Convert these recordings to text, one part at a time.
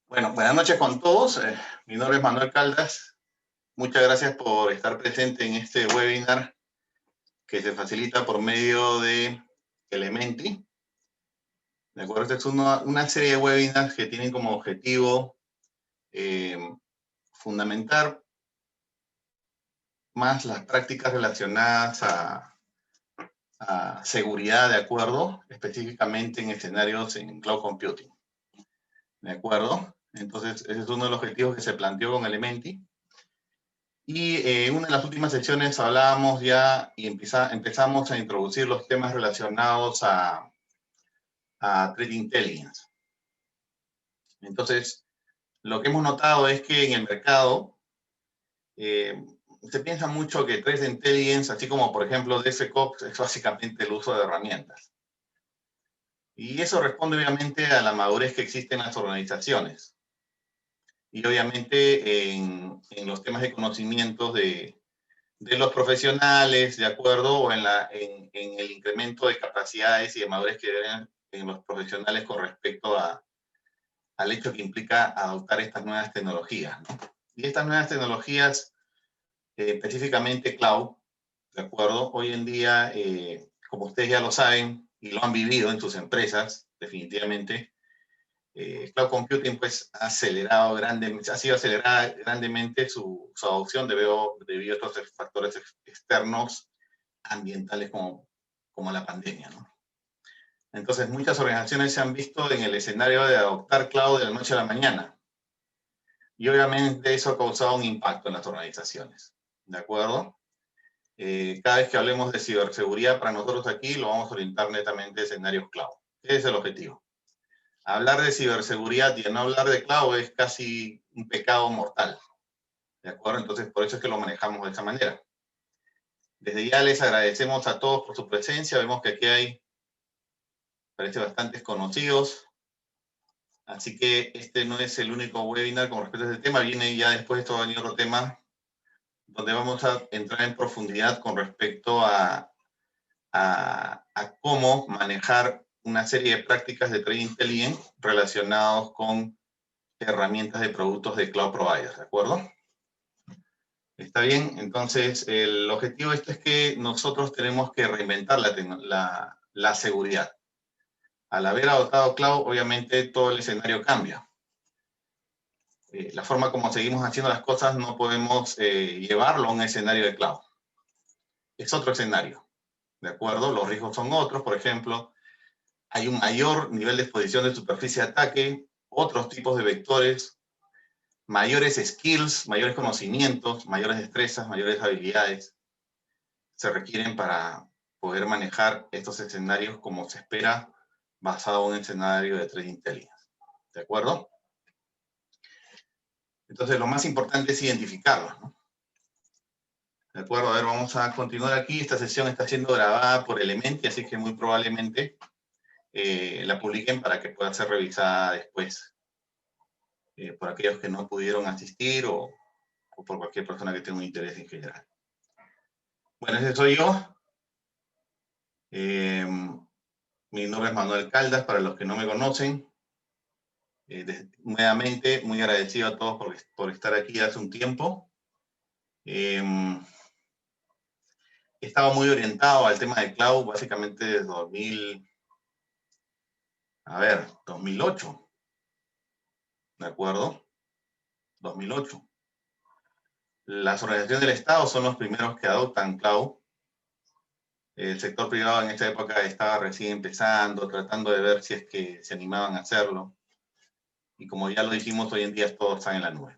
Bueno, buenas noches con todos. Mi nombre es Manuel Caldas. Muchas gracias por estar presente en este webinar que se facilita por medio de Elementi. ¿De acuerdo? Esta es una serie de webinars que tienen como objetivo fundamentar más las prácticas relacionadas a seguridad, ¿de acuerdo? Específicamente en escenarios en cloud computing. ¿De acuerdo? Entonces, ese es uno de los objetivos que se planteó con Elementi. Y en una de las últimas secciones hablábamos ya y empezamos a introducir los temas relacionados a Threat Intelligence. Entonces, lo que hemos notado es que en el mercado se piensa mucho que Threat Intelligence, así como por ejemplo DevSecOps, es básicamente el uso de herramientas. Y eso responde obviamente a la madurez que existe en las organizaciones. Y obviamente en los temas de conocimientos de los profesionales, ¿de acuerdo? O en el incremento de capacidades y de madurez que deben en los profesionales con respecto al hecho que implica adoptar estas nuevas tecnologías, ¿no? Y estas nuevas tecnologías, específicamente cloud, ¿de acuerdo? Hoy en día, como ustedes ya lo saben y lo han vivido en sus empresas, definitivamente, cloud computing pues ha sido acelerada grandemente su adopción debido a estos factores externos ambientales como la pandemia, ¿no? Entonces, muchas organizaciones se han visto en el escenario de adoptar cloud de la noche a la mañana. Y obviamente eso ha causado un impacto en las organizaciones, ¿de acuerdo? Cada vez que hablemos de ciberseguridad, para nosotros aquí lo vamos a orientar netamente a escenarios cloud. Ese es el objetivo. Hablar de ciberseguridad y no hablar de cloud es casi un pecado mortal, ¿de acuerdo? Entonces, por eso es que lo manejamos de esa manera. Desde ya les agradecemos a todos por su presencia. Vemos que aquí hay, parece, bastantes conocidos. Así que este no es el único webinar con respecto a este tema. Viene ya después, esto va a venir otro tema, donde vamos a entrar en profundidad con respecto a cómo manejar una serie de prácticas de Threat Intelligence relacionados con herramientas de productos de cloud providers, ¿de acuerdo? ¿Está bien? Entonces, el objetivo de esto es que nosotros tenemos que reinventar la seguridad. Al haber adoptado cloud, obviamente todo el escenario cambia. La forma como seguimos haciendo las cosas no podemos llevarlo a un escenario de cloud. Es otro escenario, ¿de acuerdo? Los riesgos son otros, por ejemplo, hay un mayor nivel de exposición de superficie de ataque, otros tipos de vectores, mayores skills, mayores conocimientos, mayores destrezas, mayores habilidades se requieren para poder manejar estos escenarios como se espera basado en un escenario de Threat Intelligence. ¿De acuerdo? Entonces, lo más importante es identificarlos, ¿no? ¿De acuerdo? A ver, vamos a continuar aquí. Esta sesión está siendo grabada por Elementi, así que muy probablemente la publiquen para que pueda ser revisada después por aquellos que no pudieron asistir o por cualquier persona que tenga un interés en general. Bueno, ese soy yo. Mi nombre es Manuel Caldas, para los que no me conocen. Nuevamente, muy agradecido a todos por estar aquí hace un tiempo. He estado muy orientado al tema de cloud, básicamente desde 2008, ¿de acuerdo? 2008. Las organizaciones del Estado son los primeros que adoptan cloud. El sector privado en esta época estaba recién empezando, tratando de ver si es que se animaban a hacerlo. Y como ya lo dijimos, hoy en día todos están en la nube.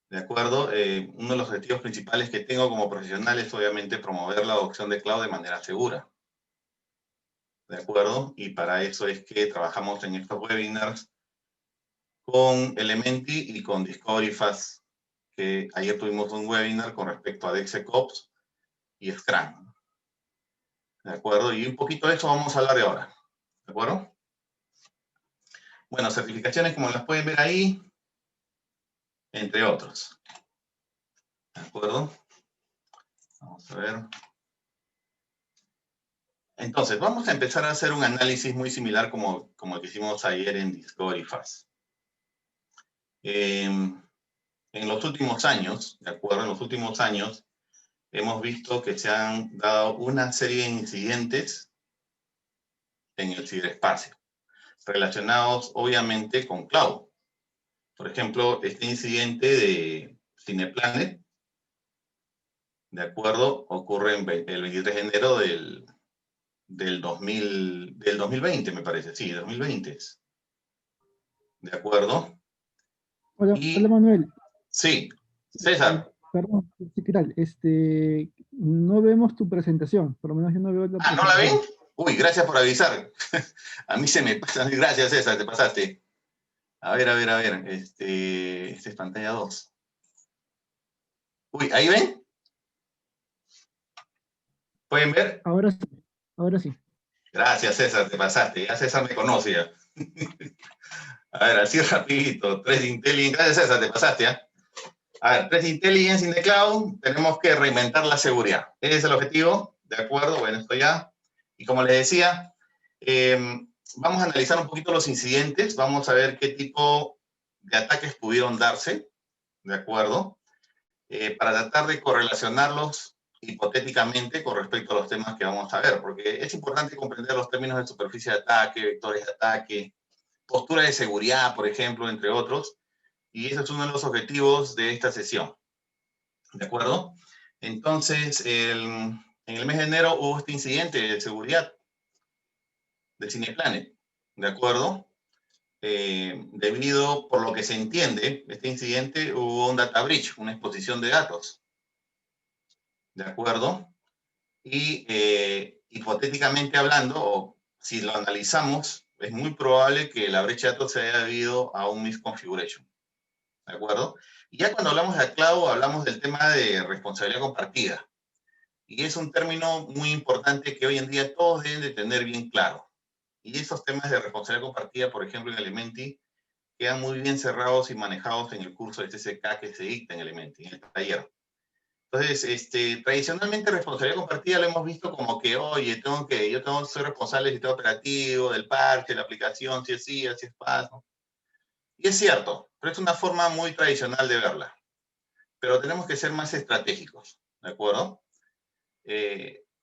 ¿De acuerdo? Uno de los objetivos principales que tengo como profesional es obviamente promover la adopción de cloud de manera segura. ¿De acuerdo? Y para eso es que trabajamos en estos webinars con Elementi y con Discovery Fast, que ayer tuvimos un webinar con respecto a DevSecOps y Scrum. ¿De acuerdo? Y un poquito de eso vamos a hablar de ahora. ¿De acuerdo? Bueno, certificaciones como las pueden ver ahí, entre otros. ¿De acuerdo? Vamos a ver. Entonces, vamos a empezar a hacer un análisis muy similar como el que hicimos ayer en Discovery Fast. En los últimos años, ¿de acuerdo? En los últimos años hemos visto que se han dado una serie de incidentes en el ciberespacio, relacionados obviamente con cloud. Por ejemplo, este incidente de Cineplanet, ¿de acuerdo? Ocurre el 23 de enero del 2020, me parece. Sí, 2020. ¿De acuerdo? Hola, hola Y Manuel. sí, César. Perdón, ¿qué tal? No vemos tu presentación, por lo menos yo no veo la Ah, ¿no la ven? presentación. Uy, gracias por avisar. A mí se me pasa. Gracias, César, te pasaste. A ver, a ver, a ver. Esta es pantalla 2. Uy, ¿ahí ven? ¿Pueden ver? Ahora sí, ahora sí. Gracias, César, te pasaste. Ya César me conoce ya. A ver, así rapidito. 3 Intelligence. Gracias, César, te pasaste ya. A ver, 3 Intelligence in the Cloud. Tenemos que reinventar la seguridad. Ese es el objetivo. ¿De acuerdo? Bueno, esto ya. Y como les decía, vamos a analizar un poquito los incidentes. Vamos a ver qué tipo de ataques pudieron darse. ¿De acuerdo? Para tratar de correlacionarlos hipotéticamente con respecto a los temas que vamos a ver, porque es importante comprender los términos de superficie de ataque, vectores de ataque, postura de seguridad, por ejemplo, entre otros, y ese es uno de los objetivos de esta sesión, ¿de acuerdo? Entonces, en el mes de enero hubo este incidente de seguridad de Cineplanet, ¿de acuerdo? Debido, por lo que se entiende, este incidente hubo un data breach, una exposición de datos, ¿de acuerdo? Y hipotéticamente hablando, o si lo analizamos, es muy probable que la brecha de datos se haya debido a un misconfiguration. ¿De acuerdo? Y ya cuando hablamos de cloud, hablamos del tema de responsabilidad compartida. Y es un término muy importante que hoy en día todos deben de tener bien claro. Y esos temas de responsabilidad compartida, por ejemplo, en Elementi, quedan muy bien cerrados y manejados en el curso de TCK que se dicta en Elementi, en el taller. Entonces, tradicionalmente responsabilidad compartida lo hemos visto como que, oye, yo tengo que ser responsable del sistema operativo, del parche, de la aplicación, si es sí, así es paso. Y es cierto, pero es una forma muy tradicional de verla. Pero tenemos que ser más estratégicos, ¿de acuerdo?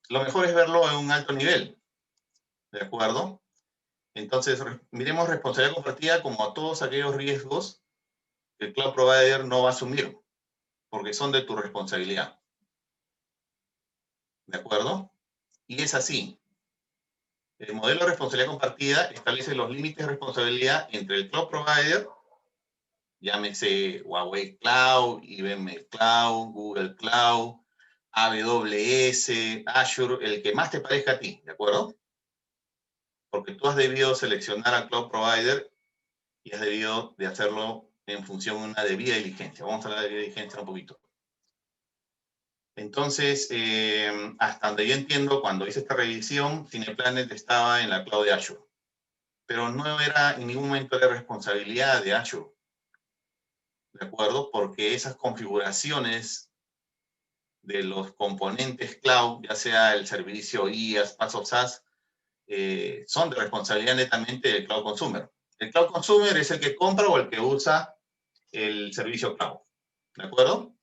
Lo mejor es verlo en un alto nivel, ¿de acuerdo? Entonces, miremos responsabilidad compartida como a todos aquellos riesgos que el cloud provider no va a asumir, porque son de tu responsabilidad, ¿de acuerdo? Y es así. El modelo de responsabilidad compartida establece los límites de responsabilidad entre el cloud provider, llámese Huawei Cloud, IBM Cloud, Google Cloud, AWS, Azure, el que más te parezca a ti, ¿de acuerdo? Porque tú has debido seleccionar al cloud provider y has debido de hacerlo en función de una debida diligencia. Vamos a hablar de debida diligencia un poquito. Entonces, hasta donde yo entiendo, cuando hice esta revisión, Cineplanet estaba en la cloud de Azure, pero no era en ningún momento de responsabilidad de Azure, ¿de acuerdo? Porque esas configuraciones de los componentes cloud, ya sea el servicio IaaS, PaaS o SaaS, son de responsabilidad netamente del cloud consumer. El cloud consumer es el que compra o el que usa el servicio cloud, ¿de acuerdo?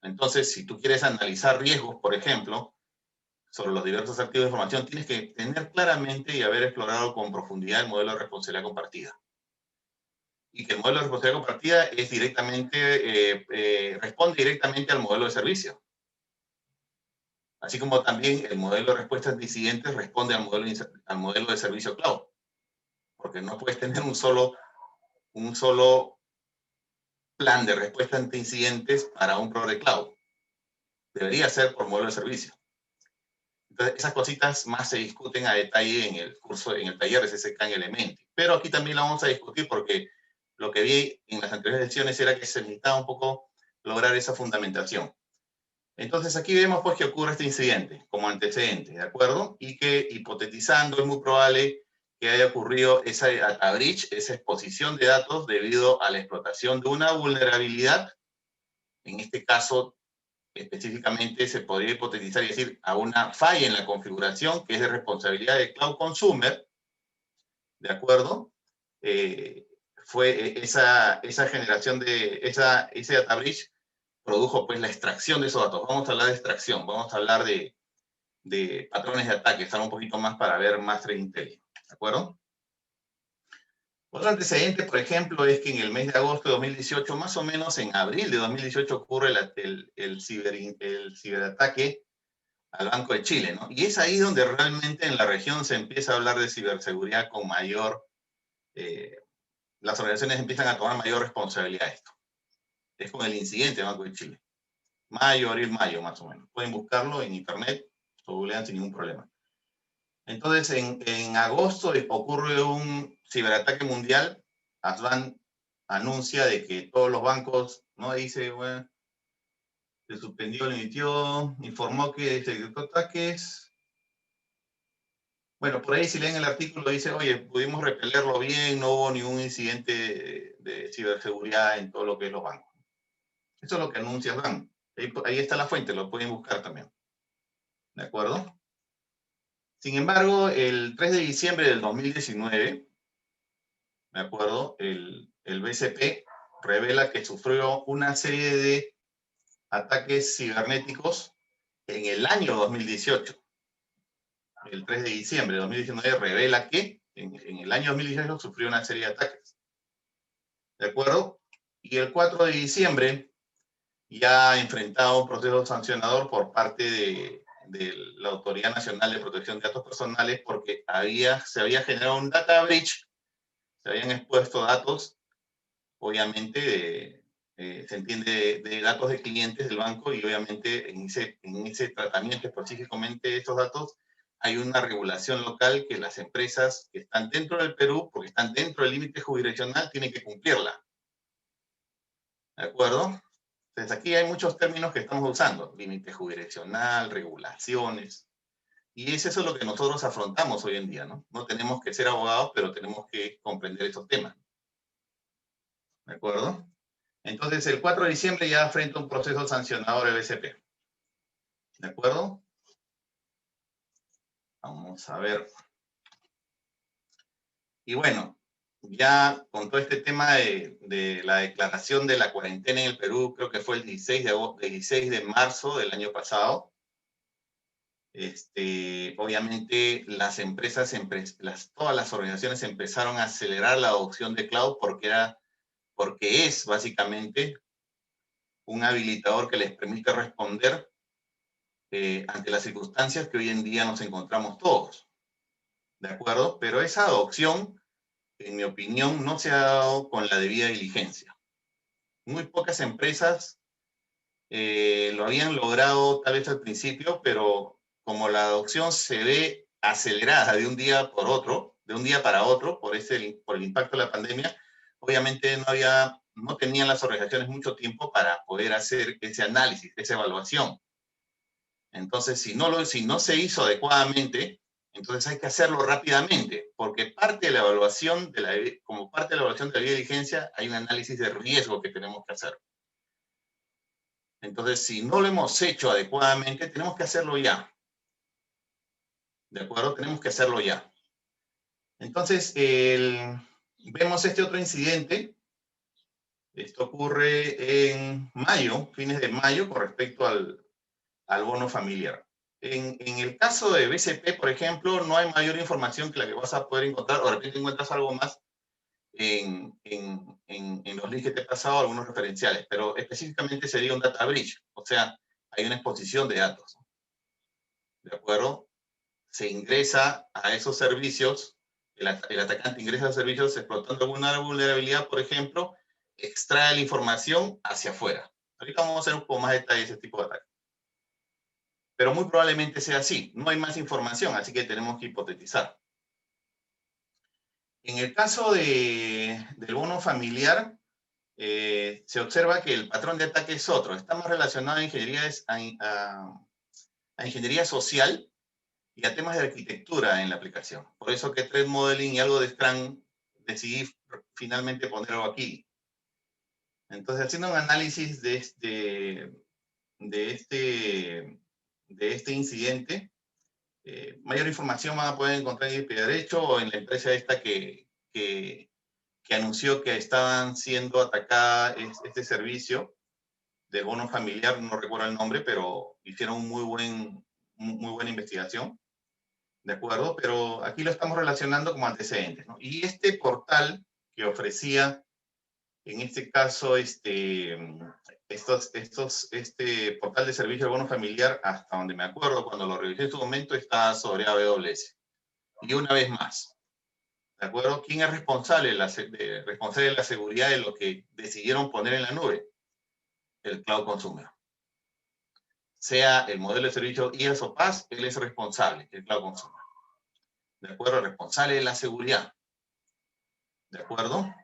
Entonces, si tú quieres analizar riesgos, por ejemplo, sobre los diversos activos de información, tienes que tener claramente y haber explorado con profundidad el modelo de responsabilidad compartida. Y que el modelo de responsabilidad compartida es responde directamente al modelo de servicio. Así como también el modelo de respuesta ante incidentes responde al modelo de servicio cloud. Porque no puedes tener un solo plan de respuesta ante incidentes para un proveedor de cloud. Debería ser por modelo de servicio. Entonces, esas cositas más se discuten a detalle en el curso, en el taller de CCK en Elementi. Pero aquí también la vamos a discutir porque lo que vi en las anteriores lecciones era que se necesitaba un poco lograr esa fundamentación. Entonces, aquí vemos pues que ocurre este incidente como antecedente, ¿de acuerdo? Y que hipotetizando es muy probable que haya ocurrido esa data breach, esa exposición de datos debido a la explotación de una vulnerabilidad, en este caso específicamente se podría hipotetizar y decir a una falla en la configuración que es de responsabilidad del cloud consumer, ¿de acuerdo? fue esa generación de, ese data breach produjo pues la extracción de esos datos. Vamos a hablar de extracción, vamos a hablar de patrones de ataque, están un poquito más para ver más threat intelligence, ¿de acuerdo? Otro antecedente, por ejemplo, es que en el mes de agosto de 2018, más o menos en abril de 2018, ocurre el ciberataque al Banco de Chile, ¿no? Y es ahí donde realmente en la región se empieza a hablar de ciberseguridad con mayor, las organizaciones empiezan a tomar mayor responsabilidad de esto. Es con el incidente del Banco de Chile. Mayo, abril, mayo, más o menos. Pueden buscarlo en internet, lo googlean sin ningún problema. Entonces, en agosto ocurre un ciberataque mundial. Advan anuncia de que todos los bancos, ¿no? Dice, bueno, se suspendió, limitió, informó que se detectó ataques. Bueno, por ahí si leen el artículo dice, oye, pudimos repelerlo bien, no hubo ningún incidente de ciberseguridad en todo lo que es los bancos. Eso es lo que anuncia Advan. Ahí está la fuente, lo pueden buscar también. ¿De acuerdo? Sin embargo, el 3 de diciembre del 2019, ¿de acuerdo? El BCP revela que sufrió una serie de ataques cibernéticos en el año 2018. El 3 de diciembre de 2019 revela que en el año 2018 sufrió una serie de ataques. ¿De acuerdo? Y el 4 de diciembre ya ha enfrentado un proceso sancionador por parte de la Autoridad Nacional de Protección de Datos Personales porque se había generado un data breach, se habían expuesto datos, obviamente, se entiende de datos de clientes del banco y obviamente en ese tratamiento específicamente de estos datos hay una regulación local que las empresas que están dentro del Perú, porque están dentro del límite jurisdiccional, tienen que cumplirla. ¿De acuerdo? Entonces aquí hay muchos términos que estamos usando, límite jurisdiccional, regulaciones, y es eso lo que nosotros afrontamos hoy en día, ¿no? No tenemos que ser abogados, pero tenemos que comprender estos temas. ¿De acuerdo? Entonces, el 4 de diciembre ya frente a un proceso sancionador del BCP. ¿De acuerdo? Vamos a ver. Y bueno, ya con todo este tema de la declaración de la cuarentena en el Perú, creo que fue el 16 de marzo del año pasado, obviamente las empresas, todas las organizaciones empezaron a acelerar la adopción de cloud porque es básicamente un habilitador que les permite responder ante las circunstancias que hoy en día nos encontramos todos. ¿De acuerdo? Pero esa adopción, en mi opinión, no se ha dado con la debida diligencia. Muy pocas empresas lo habían logrado tal vez al principio, pero como la adopción se ve acelerada de un día por otro, de un día para otro, por el impacto de la pandemia, obviamente no tenían las organizaciones mucho tiempo para poder hacer ese análisis, esa evaluación. Entonces, si no se hizo adecuadamente, entonces hay que hacerlo rápidamente, porque parte de la evaluación como parte de la evaluación de la debida diligencia, hay un análisis de riesgo que tenemos que hacer. Entonces, si no lo hemos hecho adecuadamente, tenemos que hacerlo ya. ¿De acuerdo? Tenemos que hacerlo ya. Entonces, vemos este otro incidente. Esto ocurre en mayo, fines de mayo, con respecto al bono familiar. En el caso de BCP, por ejemplo, no hay mayor información que la que vas a poder encontrar, o de repente encuentras algo más en los links que te he pasado, algunos referenciales, pero específicamente sería un data breach, o sea, hay una exposición de datos. ¿De acuerdo? Se ingresa a esos servicios, el atacante ingresa a los servicios explotando alguna vulnerabilidad, por ejemplo, extrae la información hacia afuera. Ahorita vamos a hacer un poco más detalle de ese tipo de ataque. Pero muy probablemente sea así. No hay más información, así que tenemos que hipotetizar. En el caso del bono familiar, se observa que el patrón de ataque es otro. Está más relacionado a ingeniería social y a temas de arquitectura en la aplicación. Por eso que Threat Modeling y algo de Scrum decidí finalmente ponerlo aquí. Entonces, haciendo un análisis de este incidente, mayor información van a poder encontrar en IP Derecho o en la empresa esta que que anunció que estaban siendo atacada este servicio de bono familiar, no recuerdo el nombre, pero hicieron muy buena investigación, ¿de acuerdo? Pero aquí lo estamos relacionando como antecedentes, ¿no? Y este portal que ofrecía, en este caso, este portal de servicio de bono familiar, hasta donde me acuerdo, cuando lo revisé en su momento, está sobre AWS. Y una vez más, ¿de acuerdo? ¿Quién es responsable de la seguridad de lo que decidieron poner en la nube? El Cloud Consumer. Sea el modelo de servicio IaaS o PaaS, él es responsable, el Cloud Consumer. ¿De acuerdo? Responsable de la seguridad. ¿De acuerdo?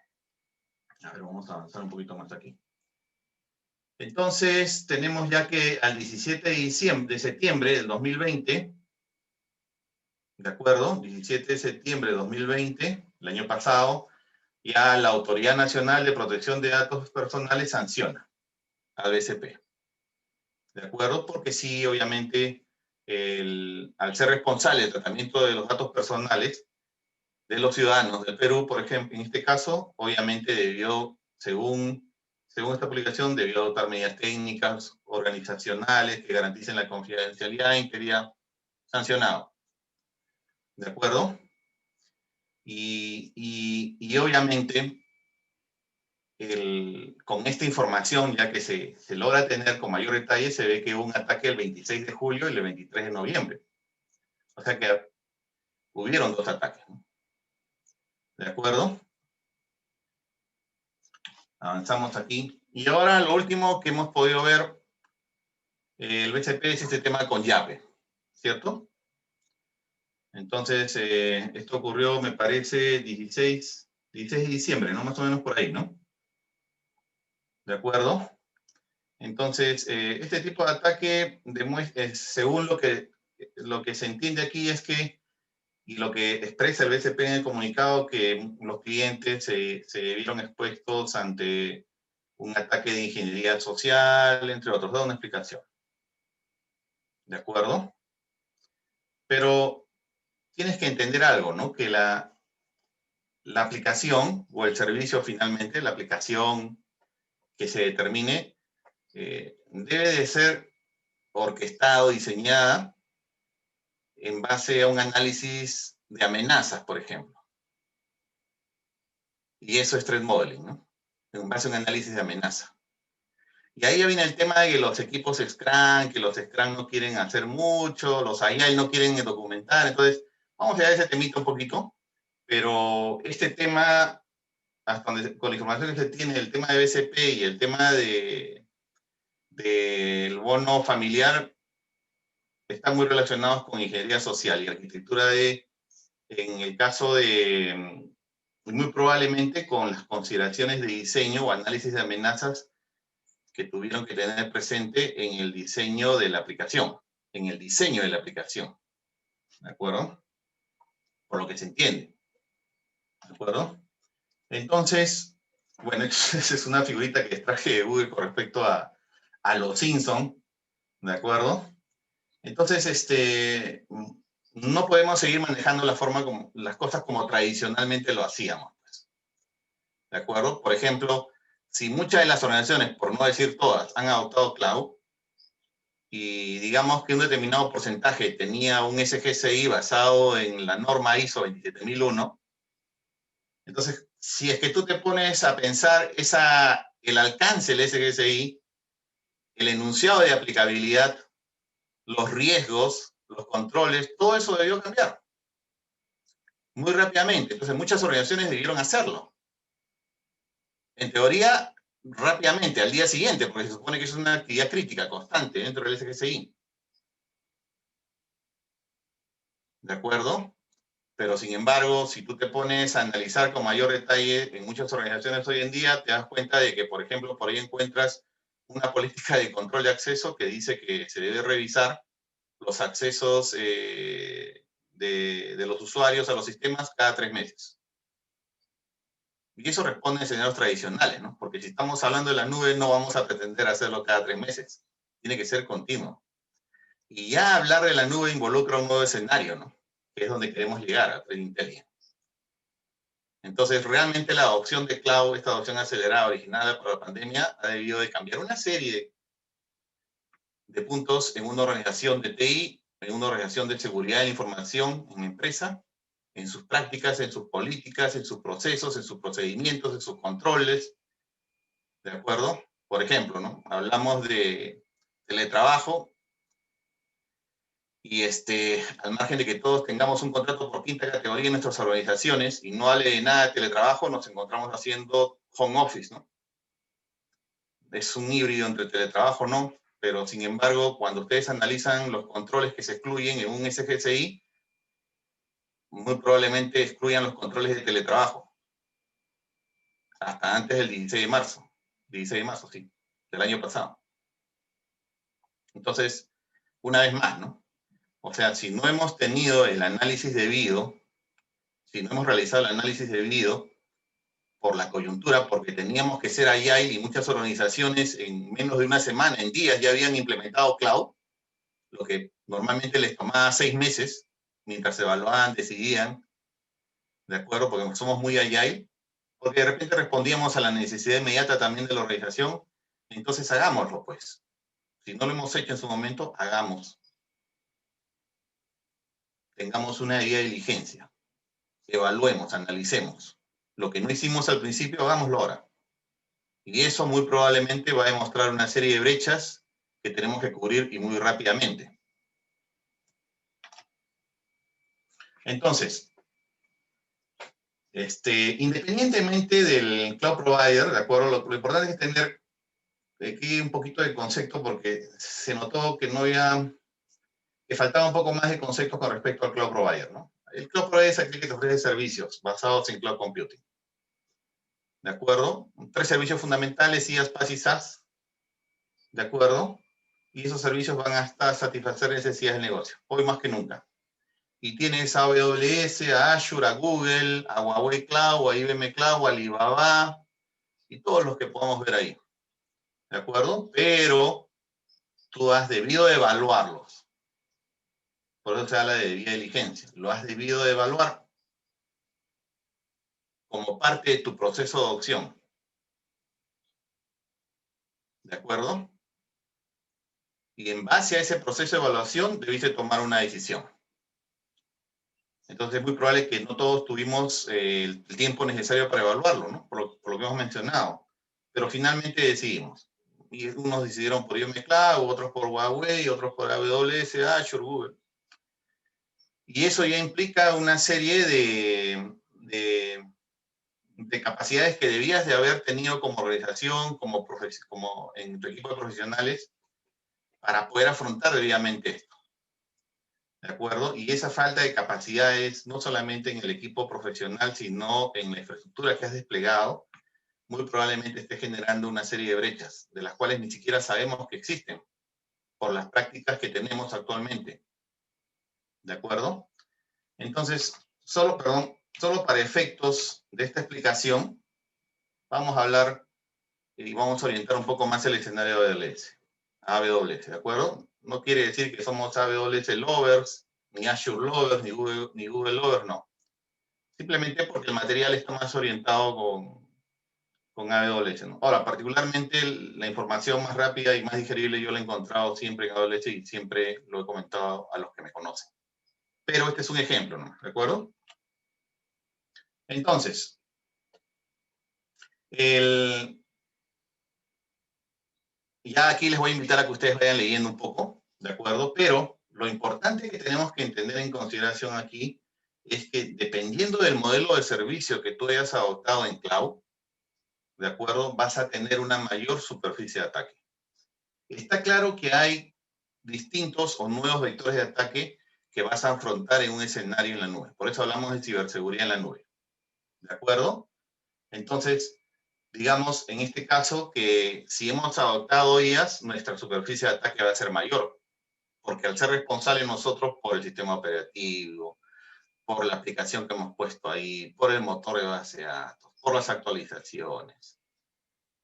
A ver, vamos a avanzar un poquito más aquí. Entonces, tenemos ya que al 17 de septiembre del 2020, ¿de acuerdo? 17 de septiembre de 2020, el año pasado, ya la Autoridad Nacional de Protección de Datos Personales sanciona al BCP. ¿De acuerdo? Porque sí, obviamente, al ser responsable del tratamiento de los datos personales de los ciudadanos del Perú, por ejemplo, en este caso, obviamente debió, según esta publicación, debió adoptar medidas técnicas, organizacionales que garanticen la confidencialidad y quería sancionado. ¿De acuerdo? Y obviamente, con esta información, ya que se logra tener con mayor detalle, se ve que hubo un ataque el 26 de julio y el 23 de noviembre. O sea que hubieron dos ataques, ¿no? ¿De acuerdo? Avanzamos aquí. Y ahora lo último que hemos podido ver, el BCP es este tema con Yape, ¿cierto? Entonces, esto ocurrió, me parece, 16 de diciembre, ¿no? Más o menos por ahí, ¿no? ¿De acuerdo? Entonces, este tipo de ataque, según lo que se entiende aquí es que, y lo que expresa el BCP en el comunicado, que los clientes se vieron expuestos ante un ataque de ingeniería social, entre otros. Da una explicación. ¿De acuerdo? Pero tienes que entender algo, ¿no? Que la aplicación o el servicio finalmente, la aplicación que se determine, debe de ser orquestada, diseñada en base a un análisis de amenazas, por ejemplo. Y eso es threat modeling, ¿no? En base a un análisis de amenaza. Y ahí ya viene el tema de que los equipos Scrum, que los Scrum no quieren hacer mucho, los Agile no quieren documentar. Entonces, vamos a ver ese temita un poquito. Pero este tema, hasta donde, con la información que se tiene, el tema de BCP y el tema del bono familiar, están muy relacionados con ingeniería social y arquitectura en el caso de, muy probablemente con las consideraciones de diseño o análisis de amenazas que tuvieron que tener presente en el diseño de la aplicación, ¿de acuerdo? Por lo que se entiende, ¿de acuerdo? Entonces, bueno, esa es una figurita que extraje de Google con respecto a los Simpson, ¿de acuerdo? Entonces, no podemos seguir manejando las cosas como tradicionalmente lo hacíamos, pues, ¿de acuerdo? Por ejemplo, si muchas de las organizaciones, por no decir todas, han adoptado cloud, y digamos que un determinado porcentaje tenía un SGCI basado en la norma ISO 27001, entonces, si es que tú te pones a pensar el alcance del SGCI, el enunciado de aplicabilidad, los riesgos, los controles, todo eso debió cambiar muy rápidamente. Entonces, muchas organizaciones debieron hacerlo. En teoría, rápidamente, al día siguiente, porque se supone que es una actividad crítica constante dentro del SGCI. ¿De acuerdo? Pero sin embargo, si tú te pones a analizar con mayor detalle en muchas organizaciones hoy en día, te das cuenta de que, por ejemplo, por ahí encuentras una política de control de acceso que dice que se debe revisar los accesos de los usuarios a los sistemas cada 3 meses. Y eso responde a escenarios tradicionales, ¿no? Porque si estamos hablando de la nube, no vamos a pretender hacerlo cada 3 meses. Tiene que ser continuo. Y ya hablar de la nube involucra un nuevo escenario, ¿no? Que es donde queremos llegar, a Threat Intelligence. Entonces, realmente la adopción de cloud, esta adopción acelerada originada por la pandemia, ha debido de cambiar una serie de puntos en una organización de TI, en una organización de seguridad de la información en empresa, en sus prácticas, en sus políticas, en sus procesos, en sus procedimientos, en sus controles, ¿de acuerdo? Por ejemplo, ¿no? Hablamos de teletrabajo y al margen de que todos tengamos un contrato por quinta categoría en nuestras organizaciones y no vale de nada teletrabajo, nos encontramos haciendo home office, ¿no? Es un híbrido entre teletrabajo, ¿no? Pero sin embargo, cuando ustedes analizan los controles que se excluyen en un SGCI, muy probablemente excluyan los controles de teletrabajo hasta antes del 16 de marzo. 16 de marzo, sí, del año pasado. Entonces, una vez más, ¿no? O sea, si no hemos tenido el análisis debido, si no hemos realizado el análisis debido por la coyuntura, porque teníamos que ser agile y muchas organizaciones en menos de una semana, en días, ya habían implementado cloud, lo que normalmente les tomaba 6 meses, mientras se evaluaban, decidían, ¿de acuerdo? Porque somos muy agile, porque de repente respondíamos a la necesidad inmediata también de la organización, entonces hagámoslo, pues. Si no lo hemos hecho en su momento, hagamos. Tengamos una debida diligencia. Evaluemos, analicemos. Lo que no hicimos al principio, hagámoslo ahora. Y eso muy probablemente va a demostrar una serie de brechas que tenemos que cubrir y muy rápidamente. Entonces, independientemente del cloud provider, ¿de acuerdo? Lo importante es tener aquí un poquito de concepto porque se notó que no había, que faltaba un poco más de conceptos con respecto al cloud provider, ¿no? El cloud provider es aquel que te ofrece servicios basados en cloud computing. ¿De acuerdo? 3 servicios fundamentales, IaaS, PaaS y SaaS. ¿De acuerdo? Y esos servicios van hasta satisfacer necesidades del negocio, hoy más que nunca. Y tienes a AWS, a Azure, a Google, a Huawei Cloud, a IBM Cloud, a Alibaba, y todos los que podamos ver ahí. ¿De acuerdo? Pero tú has debido de evaluarlos. Por eso se habla de debida diligencia. Lo has debido de evaluar como parte de tu proceso de adopción. ¿De acuerdo? Y en base a ese proceso de evaluación debiste tomar una decisión. Entonces es muy probable que no todos tuvimos el tiempo necesario para evaluarlo, ¿no? Por lo que hemos mencionado. Pero finalmente decidimos. Y unos decidieron por IBM Cloud, otros por Huawei, otros por AWS, Azure, Google. Y eso ya implica una serie de capacidades que debías de haber tenido como organización, como en tu equipo de profesionales, para poder afrontar debidamente esto. ¿De acuerdo? Y esa falta de capacidades, no solamente en el equipo profesional, sino en la infraestructura que has desplegado, muy probablemente esté generando una serie de brechas, de las cuales ni siquiera sabemos que existen, por las prácticas que tenemos actualmente. ¿De acuerdo? Entonces, solo para efectos de esta explicación, vamos a hablar y vamos a orientar un poco más el escenario de AWS, ¿de acuerdo? No quiere decir que somos AWS lovers, ni Azure lovers, ni Google lovers, no. Simplemente porque el material está más orientado con AWS, ¿no? Ahora, particularmente la información más rápida y más digerible yo la he encontrado siempre en AWS y siempre lo he comentado a los que me conocen. Pero este es un ejemplo, ¿no? ¿De acuerdo? Entonces, ya aquí les voy a invitar a que ustedes vayan leyendo un poco, ¿de acuerdo? Pero lo importante que tenemos que entender en consideración aquí es que dependiendo del modelo de servicio que tú hayas adoptado en cloud, ¿de acuerdo? Vas a tener una mayor superficie de ataque. Está claro que hay distintos o nuevos vectores de ataque que vas a afrontar en un escenario en la nube. Por eso hablamos de ciberseguridad en la nube. ¿De acuerdo? Entonces, digamos, en este caso, que si hemos adoptado IAS, nuestra superficie de ataque va a ser mayor, porque al ser responsables nosotros por el sistema operativo, por la aplicación que hemos puesto ahí, por el motor de base de datos, por las actualizaciones,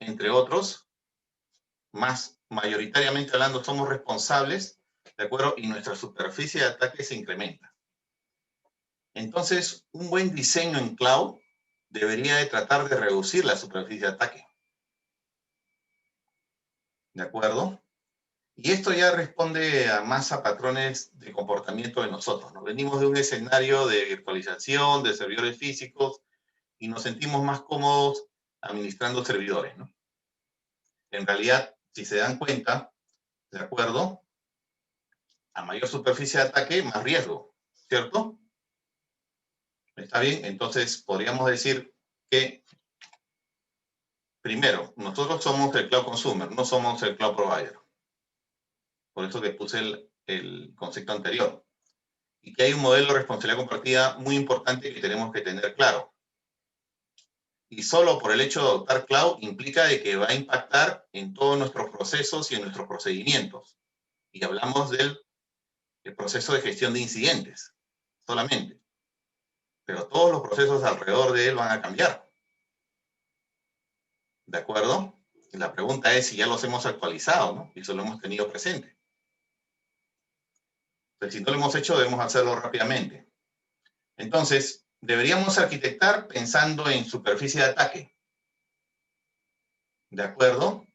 entre otros, más mayoritariamente hablando, somos responsables, ¿de acuerdo? Y nuestra superficie de ataque se incrementa. Entonces, un buen diseño en cloud, debería de tratar de reducir la superficie de ataque. ¿De acuerdo? Y esto ya responde más a patrones de comportamiento de nosotros, ¿no? Venimos de un escenario de virtualización, de servidores físicos, y nos sentimos más cómodos administrando servidores, ¿no? En realidad, si se dan cuenta, ¿de acuerdo? A mayor superficie de ataque, más riesgo, ¿cierto? ¿Está bien? Entonces, podríamos decir que, primero, nosotros somos el cloud consumer, no somos el cloud provider. Por eso que puse el concepto anterior. Y que hay un modelo de responsabilidad compartida muy importante que tenemos que tener claro. Y solo por el hecho de adoptar cloud implica de que va a impactar en todos nuestros procesos y en nuestros procedimientos. Y hablamos del proceso de gestión de incidentes, solamente. Pero todos los procesos alrededor de él van a cambiar. ¿De acuerdo? Y la pregunta es si ya los hemos actualizado, ¿no? Y eso lo hemos tenido presente. Entonces, si no lo hemos hecho, debemos hacerlo rápidamente. Entonces, deberíamos arquitectar pensando en superficie de ataque. ¿De acuerdo?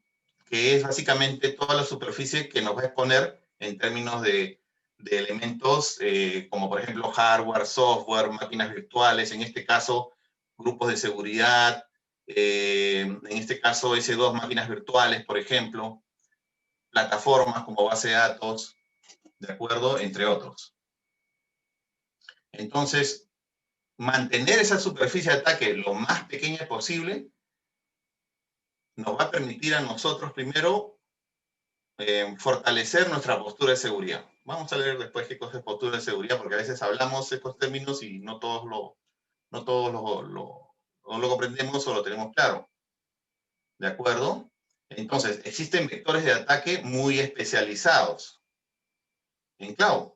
Que es básicamente toda la superficie que nos va a exponer en términos de elementos como por ejemplo hardware, software, máquinas virtuales, en este caso grupos de seguridad, en este caso S2 máquinas virtuales, por ejemplo, plataformas como base de datos, ¿de acuerdo? Entre otros. Entonces, mantener esa superficie de ataque lo más pequeña posible nos va a permitir a nosotros primero fortalecer nuestra postura de seguridad. Vamos a leer después qué cosa es postura de seguridad, porque a veces hablamos estos términos y no todos lo comprendemos o lo tenemos claro. ¿De acuerdo? Entonces, existen vectores de ataque muy especializados en cloud.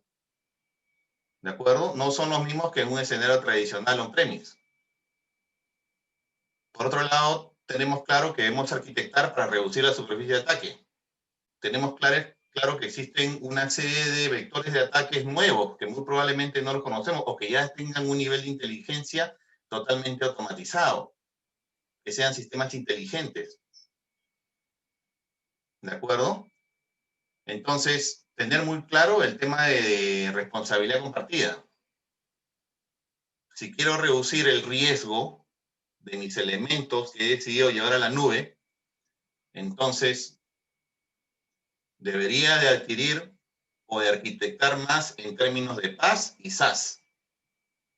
¿De acuerdo? No son los mismos que en un escenario tradicional on-premise. Por otro lado, tenemos claro que debemos arquitectar para reducir la superficie de ataque. Tenemos claro que existen una serie de vectores de ataques nuevos que muy probablemente no los conocemos o que ya tengan un nivel de inteligencia totalmente automatizado, que sean sistemas inteligentes. ¿De acuerdo? Entonces, tener muy claro el tema de responsabilidad compartida. Si quiero reducir el riesgo de mis elementos que he decidido llevar a la nube, entonces debería de adquirir o de arquitectar más en términos de PaaS y SaaS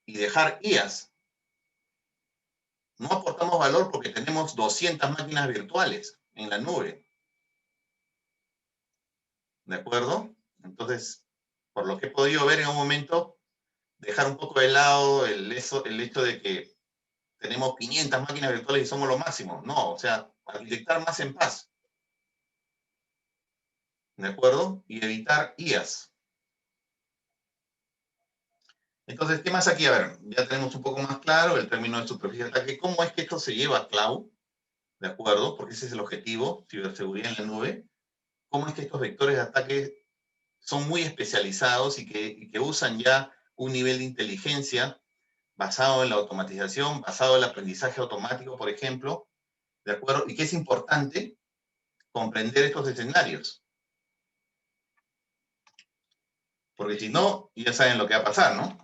y dejar IaaS. No aportamos valor porque tenemos 200 máquinas virtuales en la nube. ¿De acuerdo? Entonces, por lo que he podido ver en un momento, dejar un poco de lado el hecho de que tenemos 500 máquinas virtuales y somos lo máximo. No, o sea, arquitectar más en paz. ¿De acuerdo? Y evitar IaaS. Entonces, ¿qué más aquí? A ver, ya tenemos un poco más claro el término de superficie de ataque. ¿Cómo es que esto se lleva a cloud? ¿De acuerdo? Porque ese es el objetivo, ciberseguridad en la nube. ¿Cómo es que estos vectores de ataque son muy especializados y que usan ya un nivel de inteligencia basado en la automatización, basado en el aprendizaje automático, por ejemplo, ¿de acuerdo? Y que es importante comprender estos escenarios. Porque si no, ya saben lo que va a pasar, ¿no?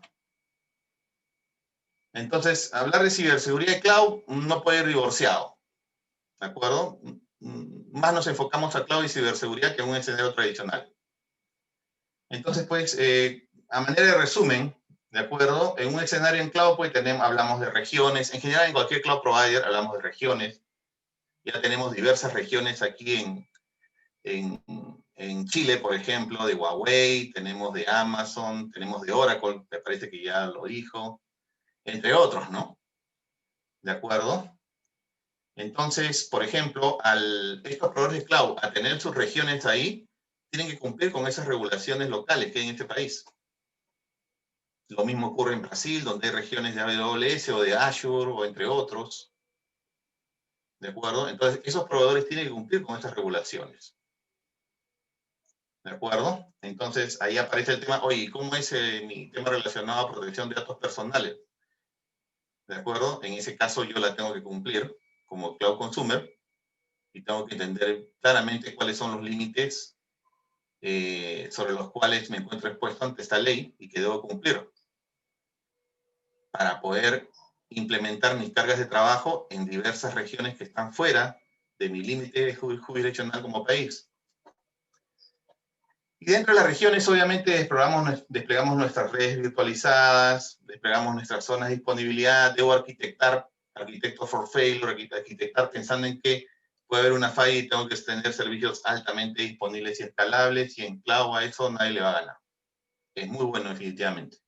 Entonces, hablar de ciberseguridad y cloud no puede ir divorciado, ¿de acuerdo? Más nos enfocamos a cloud y ciberseguridad que en un escenario tradicional. Entonces, pues, a manera de resumen, ¿de acuerdo? En un escenario en cloud, pues hablamos de regiones. En general, en cualquier cloud provider hablamos de regiones. Ya tenemos diversas regiones aquí en Chile, por ejemplo, de Huawei, tenemos de Amazon, tenemos de Oracle, me parece que ya lo dijo, entre otros, ¿no? ¿De acuerdo? Entonces, por ejemplo, estos proveedores de cloud, a tener sus regiones ahí, tienen que cumplir con esas regulaciones locales que hay en este país. Lo mismo ocurre en Brasil, donde hay regiones de AWS o de Azure o entre otros. ¿De acuerdo? Entonces, esos proveedores tienen que cumplir con estas regulaciones. ¿De acuerdo? Entonces, ahí aparece el tema, oye, ¿cómo es mi tema relacionado a protección de datos personales? ¿de acuerdo? En ese caso yo la tengo que cumplir como Cloud Consumer y tengo que entender claramente cuáles son los límites sobre los cuales me encuentro expuesto ante esta ley y que debo cumplir para poder implementar mis cargas de trabajo en diversas regiones que están fuera de mi límite jurisdiccional como país. Y dentro de las regiones, obviamente, desplegamos nuestras redes virtualizadas, desplegamos nuestras zonas de disponibilidad, debo arquitecto for failure, arquitectar pensando en que puede haber una falla y tengo que tener servicios altamente disponibles y escalables, y en cloud a eso nadie le va a ganar. Es muy bueno, definitivamente.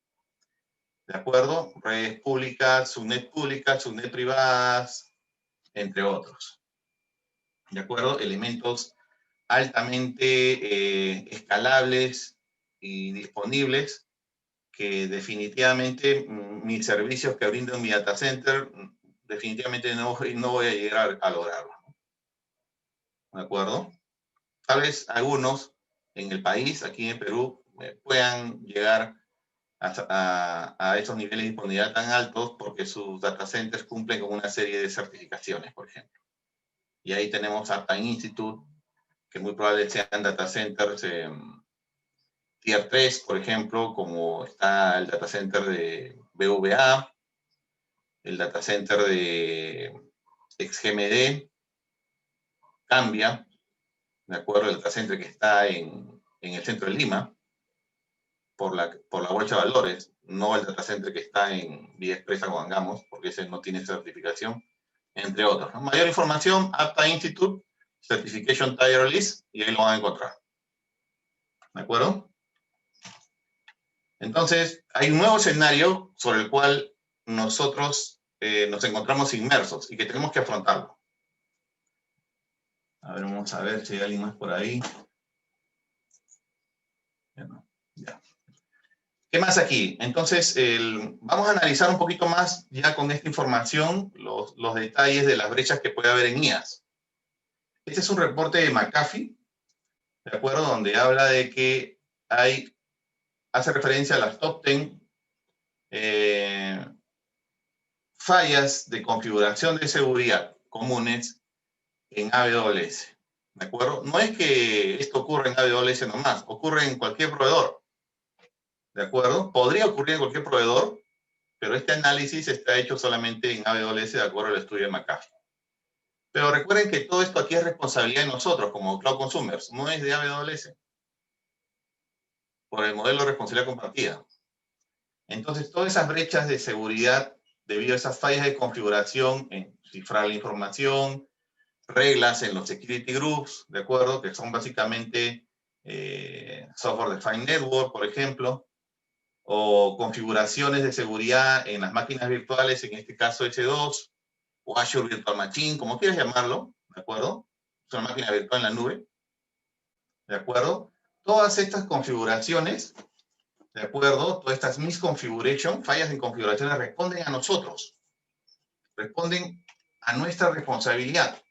¿De acuerdo? Redes públicas, subnet privadas, entre otros. ¿De acuerdo? Elementos altamente escalables y disponibles que definitivamente mis servicios que brindo en mi data center definitivamente no voy a llegar a lograrlo. ¿De acuerdo? Tal vez algunos en el país, aquí en Perú, puedan llegar a esos niveles de disponibilidad tan altos porque sus data centers cumplen con una serie de certificaciones, por ejemplo. Y ahí tenemos Uptime Institute, que muy probable sean data centers Tier 3, por ejemplo, como está el data center de BVA, el data center de XGMD, Cambia, ¿de acuerdo? El data center que está en el centro de Lima, por la bolsa de valores, no el data center que está en Vía Expresa o Angamos, porque ese no tiene certificación, entre otros, ¿no? Mayor información, Uptime Institute, Certification Tier List, y ahí lo van a encontrar. ¿De acuerdo? Entonces, hay un nuevo escenario sobre el cual nosotros nos encontramos inmersos y que tenemos que afrontarlo. A ver, vamos a ver si hay alguien más por ahí. Ya. ¿Qué más aquí? Entonces, vamos a analizar un poquito más ya con esta información los detalles de las brechas que puede haber en IaaS. Este es un reporte de McAfee, ¿de acuerdo? Donde habla de que hace referencia a las top 10 fallas de configuración de seguridad comunes en AWS, ¿de acuerdo? No es que esto ocurra en AWS nomás, ocurre en cualquier proveedor, ¿de acuerdo? Podría ocurrir en cualquier proveedor, pero este análisis está hecho solamente en AWS de acuerdo al estudio de McAfee. Pero recuerden que todo esto aquí es responsabilidad de nosotros como Cloud Consumers, no es de AWS, por el modelo de responsabilidad compartida. Entonces, todas esas brechas de seguridad debido a esas fallas de configuración en cifrar la información, reglas en los security groups, ¿de acuerdo? Que son básicamente software defined network, por ejemplo, o configuraciones de seguridad en las máquinas virtuales, en este caso S2, o Azure Virtual Machine, como quieras llamarlo, ¿de acuerdo? Es una máquina virtual en la nube, ¿de acuerdo? Todas estas configuraciones, ¿de acuerdo? Todas estas misconfiguration, fallas en configuraciones, responden a nosotros, responden a nuestra responsabilidad.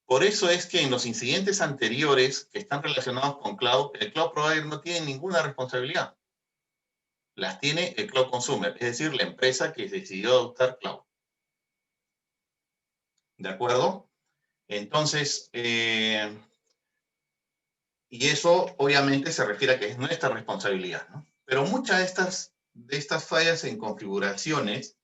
Por eso es que en los incidentes anteriores que están relacionados con cloud, el cloud provider no tiene ninguna responsabilidad. Las tiene el cloud consumer, es decir, la empresa que decidió adoptar cloud. ¿De acuerdo? Entonces, y eso obviamente se refiere a que es nuestra responsabilidad, ¿no? Pero muchas de estas fallas en configuraciones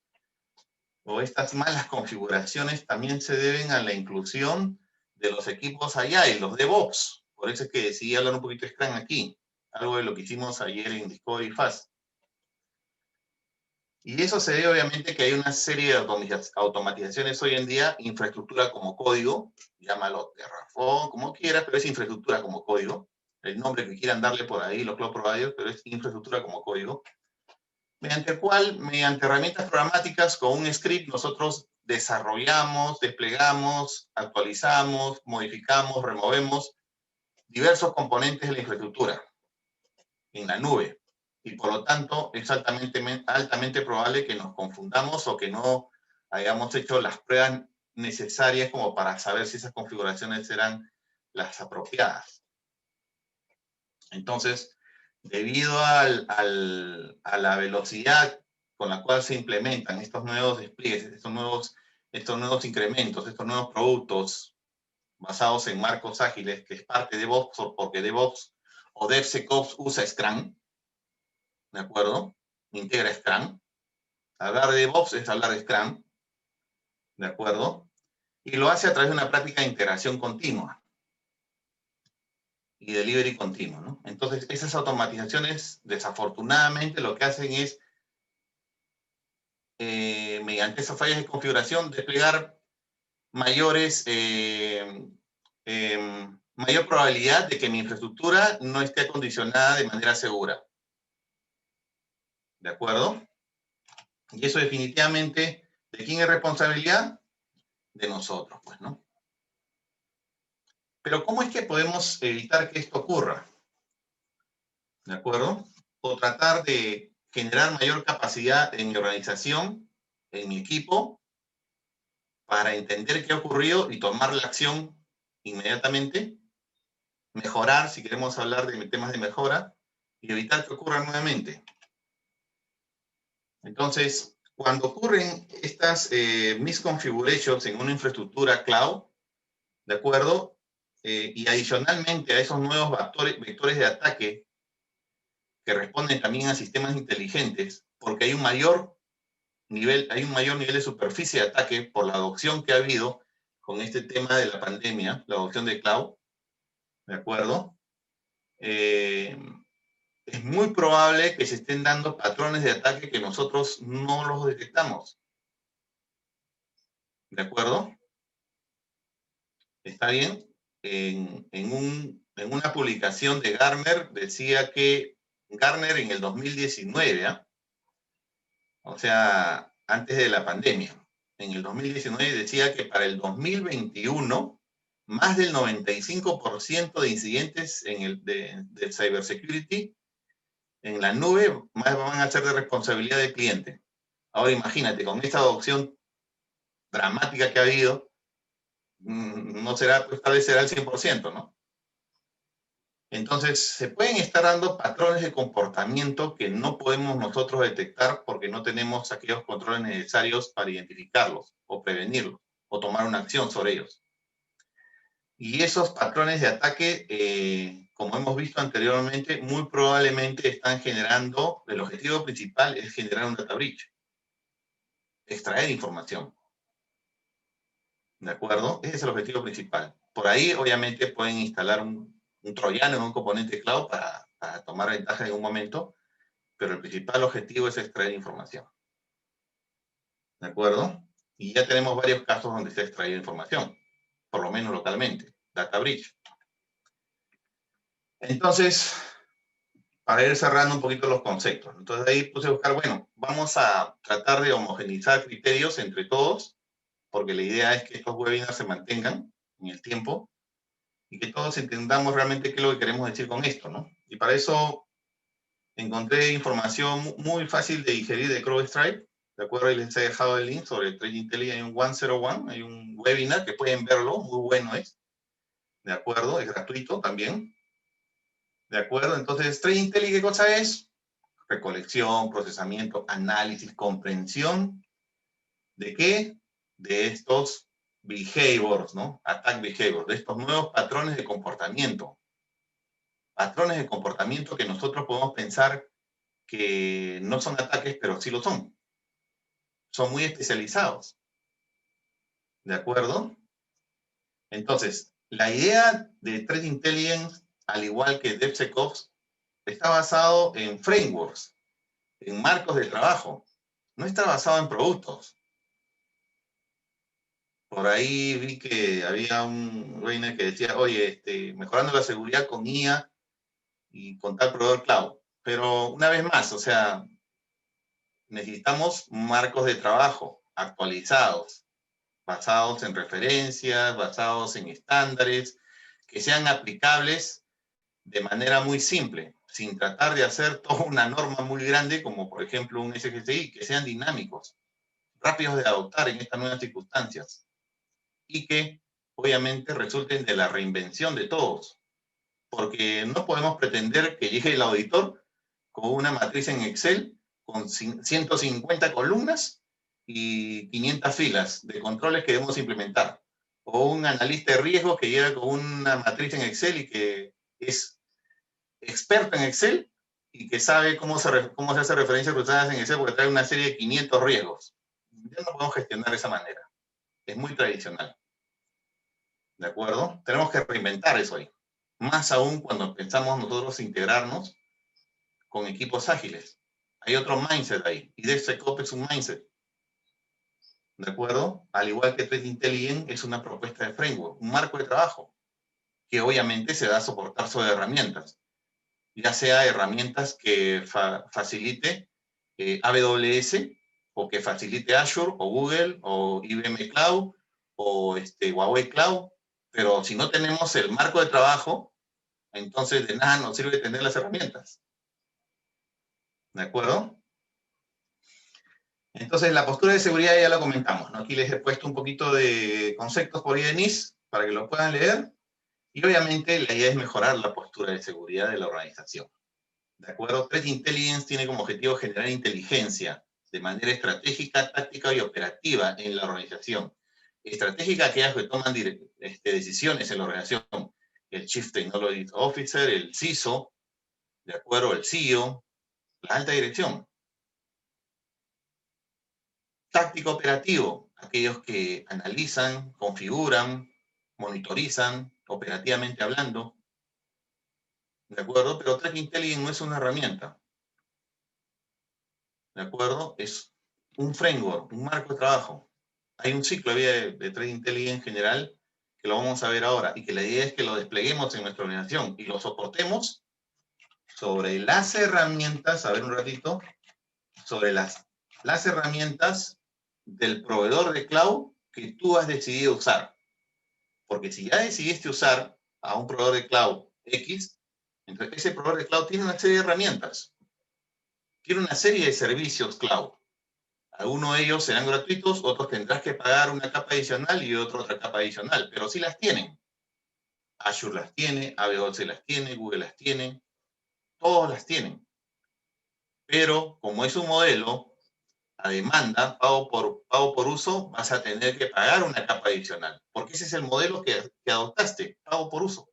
o estas malas configuraciones también se deben a la inclusión de los equipos Agile, los DevOps. Por eso es que decidí hablar un poquito de Scrum aquí, algo de lo que hicimos ayer en Discovery Fast. Y eso se debe obviamente que hay una serie de automatizaciones hoy en día, infraestructura como código, llámalo Terraform, como quieras, pero es infraestructura como código, el nombre que quieran darle por ahí los cloud providers, pero es infraestructura como código, mediante el cual, mediante herramientas programáticas con un script, nosotros desarrollamos, desplegamos, actualizamos, modificamos, removemos diversos componentes de la infraestructura en la nube. Y por lo tanto, es altamente probable que nos confundamos o que no hayamos hecho las pruebas necesarias como para saber si esas configuraciones serán las apropiadas. Entonces, debido a la velocidad con la cual se implementan estos nuevos despliegues, estos nuevos incrementos, estos nuevos productos basados en marcos ágiles, que es parte de DevOps, porque DevOps o DevSecOps usa Scrum, ¿de acuerdo? Integra Scrum. Hablar de DevOps es hablar de Scrum, ¿de acuerdo? Y lo hace a través de una práctica de integración continua y delivery continuo, ¿no? Entonces, esas automatizaciones, desafortunadamente, lo que hacen es, mediante esas fallas de configuración, desplegar mayor probabilidad de que mi infraestructura no esté acondicionada de manera segura. ¿De acuerdo? Y eso definitivamente, ¿de quién es responsabilidad? De nosotros, pues, ¿no? Pero ¿cómo es que podemos evitar que esto ocurra? ¿De acuerdo? O tratar de generar mayor capacidad en mi organización, en mi equipo, para entender qué ha ocurrido y tomar la acción inmediatamente, mejorar, si queremos hablar de temas de mejora, y evitar que ocurra nuevamente. Entonces, cuando ocurren estas misconfigurations en una infraestructura cloud, ¿de acuerdo? Y adicionalmente a esos nuevos vectores de ataque que responden también a sistemas inteligentes, porque hay un mayor nivel de superficie de ataque por la adopción que ha habido con este tema de la pandemia, la adopción de cloud, ¿de acuerdo? Es muy probable que se estén dando patrones de ataque que nosotros no los detectamos. ¿De acuerdo? ¿Está bien? En una publicación de Gartner decía que Gartner en el 2019, ¿eh? O sea, antes de la pandemia, en el 2019 decía que para el 2021 más del 95% de incidentes de cybersecurity en la nube más van a ser de responsabilidad del cliente. Ahora imagínate, con esta adopción dramática que ha habido, no será, pues tal vez será el 100%, ¿no? Entonces, se pueden estar dando patrones de comportamiento que no podemos nosotros detectar porque no tenemos aquellos controles necesarios para identificarlos o prevenirlos o tomar una acción sobre ellos. Y esos patrones de ataque, como hemos visto anteriormente, muy probablemente están generando, el objetivo principal es generar un data breach, extraer información. ¿De acuerdo? Ese es el objetivo principal. Por ahí, obviamente, pueden instalar un troyano en un componente cloud para tomar ventaja en un momento, pero el principal objetivo es extraer información. ¿De acuerdo? Y ya tenemos varios casos donde se ha extraído información, por lo menos localmente, data breach. Entonces, para ir cerrando un poquito los conceptos. Entonces ahí puse a buscar, bueno, vamos a tratar de homogeneizar criterios entre todos, porque la idea es que estos webinars se mantengan en el tiempo y que todos entendamos realmente qué es lo que queremos decir con esto, ¿no? Y para eso encontré información muy fácil de digerir de CrowdStrike, ¿de acuerdo? Ahí les he dejado el link sobre Threat Intelligence, hay un 101, hay un webinar que pueden verlo, muy bueno es, ¿de acuerdo? Es gratuito también, ¿de acuerdo? Entonces, Threat Intelligence, ¿qué cosa es? Recolección, procesamiento, análisis, comprensión, ¿de qué? De estos behaviors, ¿no? Attack behaviors, de estos nuevos patrones de comportamiento. Patrones de comportamiento que nosotros podemos pensar que no son ataques, pero sí lo son. Son muy especializados. ¿De acuerdo? Entonces, la idea de Threat Intelligence, al igual que DevSecOps, está basado en frameworks, en marcos de trabajo. No está basado en productos. Por ahí vi que había un webinar que decía, oye, mejorando la seguridad con IA y con tal proveedor cloud. Pero una vez más, o sea, necesitamos marcos de trabajo actualizados, basados en referencias, basados en estándares, que sean aplicables de manera muy simple, sin tratar de hacer toda una norma muy grande, como por ejemplo un SGCI, que sean dinámicos, rápidos de adoptar en estas nuevas circunstancias, y que obviamente resulten de la reinvención de todos, porque no podemos pretender que llegue el auditor con una matriz en Excel, con 150 columnas y 500 filas de controles que debemos implementar. O un analista de riesgos que llega con una matriz en Excel y que es experto en Excel y que sabe cómo se hace referencias cruzadas en Excel porque trae una serie de 500 riesgos. Ya no podemos gestionar de esa manera. Es muy tradicional. ¿De acuerdo? Tenemos que reinventar eso ahí. Más aún cuando pensamos nosotros integrarnos con equipos ágiles. Hay otro mindset ahí. Y DevSecOps es un mindset. ¿De acuerdo? Al igual que Threat Intelligence es una propuesta de framework, un marco de trabajo, que obviamente se va a soportar sobre herramientas. Ya sea herramientas que facilite AWS o que facilite Azure o Google o IBM Cloud o Huawei Cloud, pero si no tenemos el marco de trabajo, entonces de nada nos sirve tener las herramientas. ¿De acuerdo? Entonces la postura de seguridad ya la comentamos, ¿no? Aquí les he puesto un poquito de conceptos por ahí de NIST para que lo puedan leer. Y obviamente la idea es mejorar la postura de seguridad de la organización. ¿De acuerdo? Threat Intelligence tiene como objetivo generar inteligencia de manera estratégica, táctica y operativa en la organización. Estratégica, aquellas que toman decisiones en la organización. El Chief Technology Officer, el CISO, ¿de acuerdo? El CEO, la alta dirección. Táctico operativo, aquellos que analizan, configuran, monitorizan, operativamente hablando. ¿De acuerdo? Pero Threat Intelligence no es una herramienta. ¿De acuerdo? Es un framework, un marco de trabajo. Hay un ciclo de vida de Threat Intelligence en general que lo vamos a ver ahora y que la idea es que lo despleguemos en nuestra organización y lo soportemos sobre las herramientas, a ver un ratito, sobre las herramientas del proveedor de cloud que tú has decidido usar. Porque si ya decidiste usar a un proveedor de cloud X, entonces ese proveedor de cloud tiene una serie de herramientas, tiene una serie de servicios cloud. Algunos de ellos serán gratuitos, otros tendrás que pagar una capa adicional y otra capa adicional, pero sí las tienen. Azure las tiene, AWS las tiene, Google las tiene, todos las tienen. Pero como es un modelo a demanda, pago por uso, vas a tener que pagar una capa adicional, porque ese es el modelo que adoptaste, pago por uso,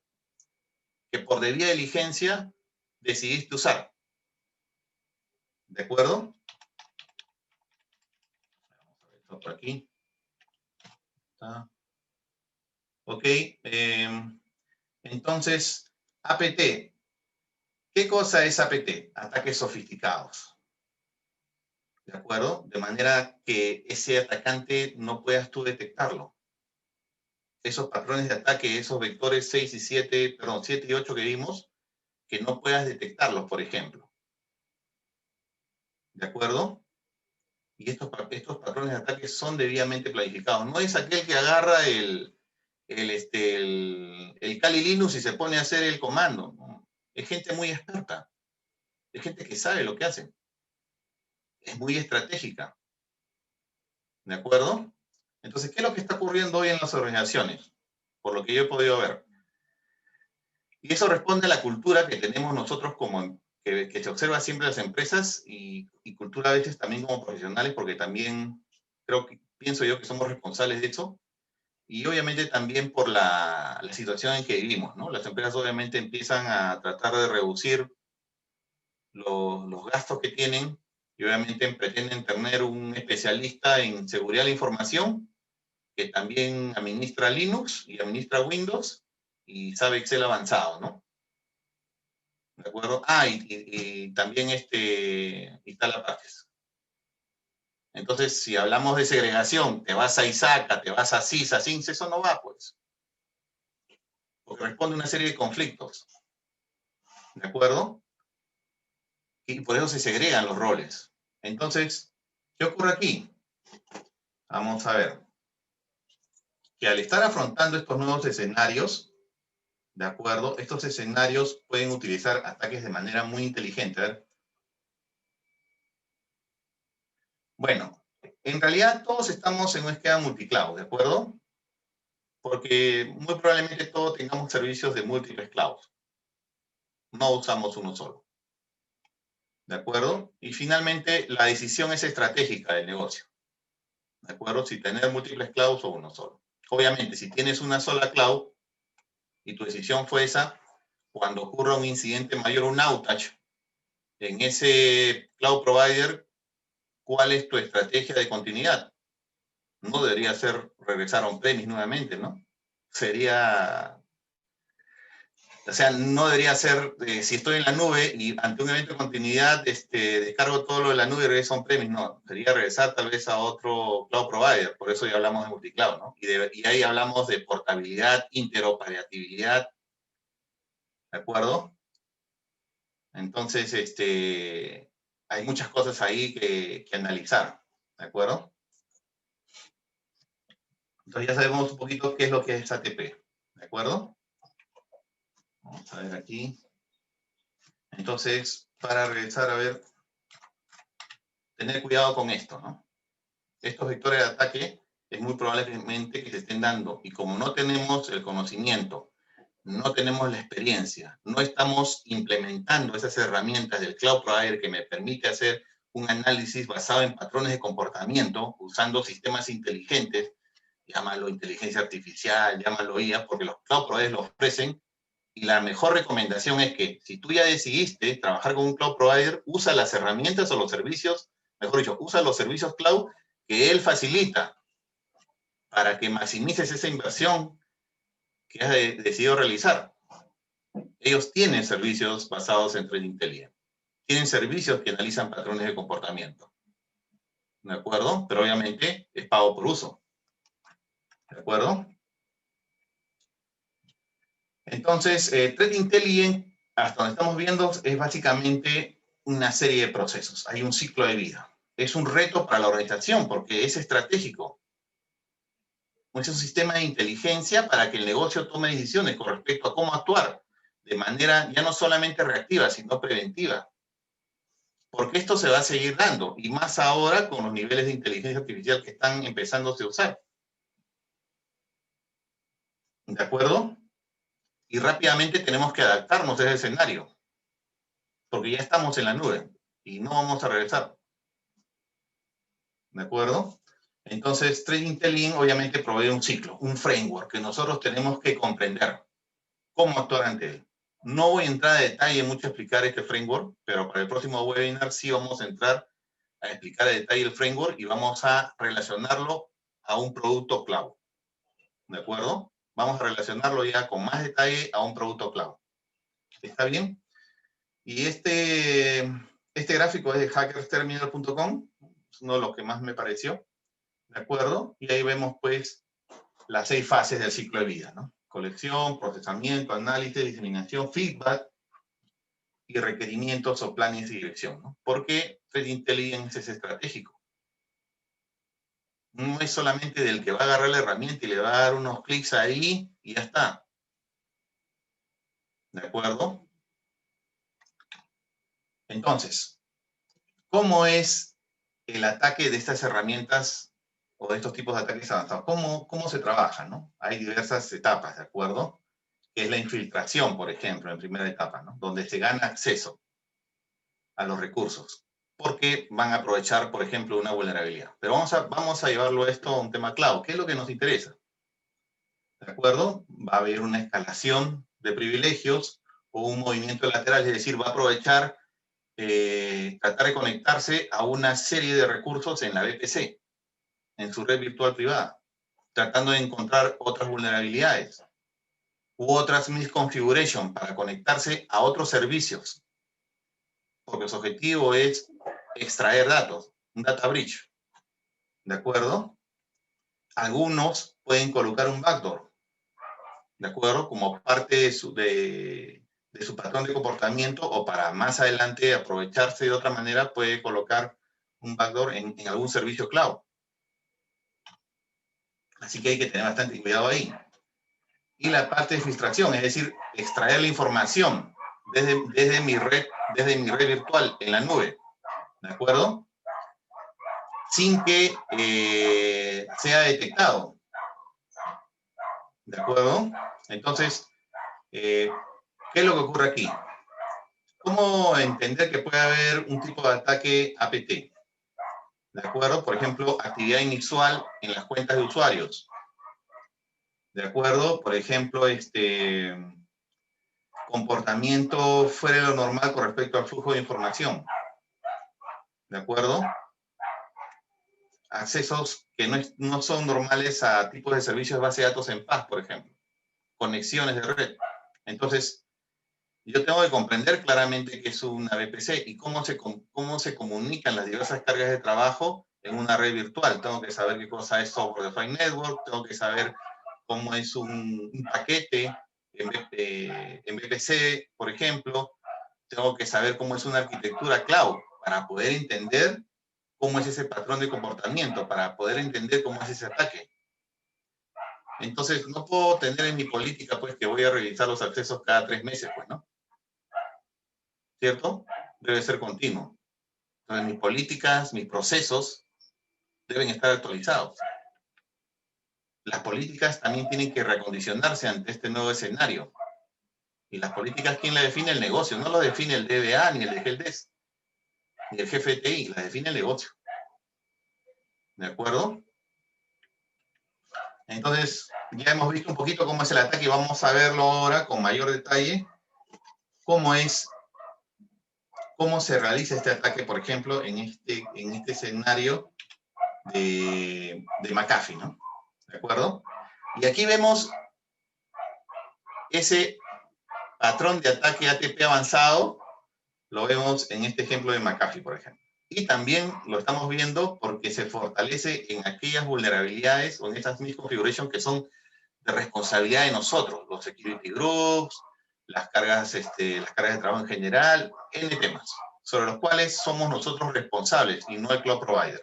que por debida diligencia decidiste usar. ¿De acuerdo? Vamos a ver esto por aquí. ¿Está? Ok. Entonces, APT. ¿Qué cosa es APT? Ataques sofisticados. ¿De acuerdo? De manera que ese atacante no puedas tú detectarlo. Esos patrones de ataque, esos vectores 6 y 7, perdón, 7 y 8 que vimos, que no puedas detectarlos, por ejemplo. ¿De acuerdo? Y estos patrones de ataque son debidamente planificados. No es aquel que agarra el Kali Linux y se pone a hacer el comando. ¿No? Es gente muy experta. Es gente que sabe lo que hace. Es muy estratégica. ¿De acuerdo? Entonces, ¿qué es lo que está ocurriendo hoy en las organizaciones? Por lo que yo he podido ver. Y eso responde a la cultura que tenemos nosotros que se observa siempre en las empresas y cultura a veces también como profesionales, porque también pienso yo que somos responsables de eso. Y obviamente también por la situación en que vivimos, ¿no? Las empresas obviamente empiezan a tratar de reducir los gastos que tienen y obviamente pretenden tener un especialista en seguridad de la información que también administra Linux y administra Windows y sabe Excel avanzado, ¿no? ¿De acuerdo? Ah, y también instala parches. Entonces, si hablamos de segregación, te vas a ISACA, te vas a CISA, CINS, eso no va, pues. Porque responde a una serie de conflictos. ¿De acuerdo? Y por eso se segregan los roles. Entonces, ¿qué ocurre aquí? Vamos a ver. Que al estar afrontando estos nuevos escenarios, ¿de acuerdo? Estos escenarios pueden utilizar ataques de manera muy inteligente. A ver. Bueno, en realidad todos estamos en un esquema multicloud, ¿de acuerdo? Porque muy probablemente todos tengamos servicios de múltiples clouds. No usamos uno solo. ¿De acuerdo? Y finalmente, la decisión es estratégica del negocio. ¿De acuerdo? Si tener múltiples clouds o uno solo. Obviamente, si tienes una sola cloud y tu decisión fue esa, cuando ocurra un incidente mayor, un outage, en ese cloud provider, ¿cuál es tu estrategia de continuidad? No debería ser regresar a on-premise nuevamente, ¿no? Sería, o sea, no debería ser, si estoy en la nube y ante un evento de continuidad, descargo todo lo de la nube y regreso a on-premise, no. Sería regresar tal vez a otro cloud provider, por eso ya hablamos de multicloud, ¿no? Y ahí hablamos de portabilidad, interoperabilidad, ¿de acuerdo? Entonces, hay muchas cosas ahí que analizar, ¿de acuerdo? Entonces ya sabemos un poquito qué es lo que es ATP, ¿de acuerdo? Vamos a ver aquí. Entonces, para regresar a ver, tener cuidado con esto, ¿no? Estos vectores de ataque es muy probablemente que se estén dando, y como no tenemos el conocimiento, no tenemos la experiencia, no estamos implementando esas herramientas del cloud provider que me permite hacer un análisis basado en patrones de comportamiento, usando sistemas inteligentes, llámalo inteligencia artificial, llámalo IA, porque los cloud providers lo ofrecen, y la mejor recomendación es que si tú ya decidiste trabajar con un cloud provider, usa las herramientas o los servicios, mejor dicho, usa los servicios cloud que él facilita para que maximices esa inversión que has decidido realizar. Ellos tienen servicios basados en Threat Intelligence. Tienen servicios que analizan patrones de comportamiento. ¿De acuerdo? Pero obviamente es pago por uso. ¿De acuerdo? Entonces, Threat Intelligence, hasta donde estamos viendo, es básicamente una serie de procesos. Hay un ciclo de vida. Es un reto para la organización porque es estratégico. Es un sistema de inteligencia para que el negocio tome decisiones con respecto a cómo actuar de manera ya no solamente reactiva, sino preventiva. Porque esto se va a seguir dando, y más ahora con los niveles de inteligencia artificial que están empezándose a usar. ¿De acuerdo? Y rápidamente tenemos que adaptarnos a ese escenario, porque ya estamos en la nube y no vamos a regresar. ¿De acuerdo? Entonces, Threat Intelligence obviamente provee un ciclo, un framework que nosotros tenemos que comprender cómo actuar ante él. No voy a entrar a detalle mucho a explicar este framework, pero para el próximo webinar sí vamos a entrar a explicar a detalle el framework y vamos a relacionarlo a un producto cloud. ¿De acuerdo? Vamos a relacionarlo ya con más detalle a un producto cloud. ¿Está bien? Y este gráfico es de hackersterminal.com, es uno de los que más me pareció. ¿De acuerdo? Y ahí vemos pues las 6 fases del ciclo de vida, ¿no? Colección, procesamiento, análisis, diseminación, feedback y requerimientos o planes de dirección, ¿no? Porque Threat Intelligence es estratégico. No es solamente del que va a agarrar la herramienta y le va a dar unos clics ahí y ya está. ¿De acuerdo? Entonces, ¿cómo es el ataque de estas herramientas o de estos tipos de ataques avanzados? ¿Cómo se trabaja, no? Hay diversas etapas, ¿de acuerdo? Que es la infiltración, por ejemplo, en primera etapa, ¿no? Donde se gana acceso a los recursos, porque van a aprovechar, por ejemplo, una vulnerabilidad. Pero vamos a llevarlo esto a un tema cloud. ¿Qué es lo que nos interesa? ¿De acuerdo? Va a haber una escalación de privilegios o un movimiento lateral, es decir, va a aprovechar, tratar de conectarse a una serie de recursos en la VPC, en su red virtual privada, tratando de encontrar otras vulnerabilidades u otras misconfiguration para conectarse a otros servicios, porque su objetivo es extraer datos, un data breach. ¿De acuerdo? Algunos pueden colocar un backdoor, ¿de acuerdo? Como parte de su patrón de comportamiento, o para más adelante aprovecharse de otra manera, puede colocar un backdoor en algún servicio cloud. Así que hay que tener bastante cuidado ahí. Y la parte de filtración, es decir, extraer la información desde mi red virtual en la nube, ¿de acuerdo? Sin que sea detectado, ¿de acuerdo? Entonces, ¿qué es lo que ocurre aquí? ¿Cómo entender que puede haber un tipo de ataque APT? ¿De acuerdo? Por ejemplo, actividad inusual en las cuentas de usuarios. ¿De acuerdo? Por ejemplo, comportamiento fuera de lo normal con respecto al flujo de información. ¿De acuerdo? Accesos que no son normales a tipos de servicios de base de datos en paz, por ejemplo. Conexiones de red. Entonces, yo tengo que comprender claramente qué es una VPC y cómo se comunican las diversas cargas de trabajo en una red virtual. Tengo que saber qué cosa es Software Defined Network, tengo que saber cómo es un paquete en VPC, por ejemplo. Tengo que saber cómo es una arquitectura cloud para poder entender cómo es ese patrón de comportamiento, para poder entender cómo es ese ataque. Entonces, no puedo tener en mi política, pues, que voy a revisar los accesos cada 3 meses, pues, ¿no? ¿Cierto? Debe ser continuo. Entonces, mis políticas, mis procesos deben estar actualizados. Las políticas también tienen que reacondicionarse ante este nuevo escenario. Y las políticas, ¿quién las define? El negocio. No lo define el DBA, ni el de Helpdesk, ni el jefe de TI. Las define el negocio. ¿De acuerdo? Entonces, ya hemos visto un poquito cómo es el ataque y vamos a verlo ahora con mayor detalle. Cómo se realiza este ataque, por ejemplo, en este escenario de McAfee, ¿no? ¿De acuerdo? Y aquí vemos ese patrón de ataque ATP avanzado, lo vemos en este ejemplo de McAfee, por ejemplo. Y también lo estamos viendo porque se fortalece en aquellas vulnerabilidades o en esas misconfigurations que son de responsabilidad de nosotros, los security groups, las cargas de trabajo en general, N temas, sobre los cuales somos nosotros responsables y no el cloud provider.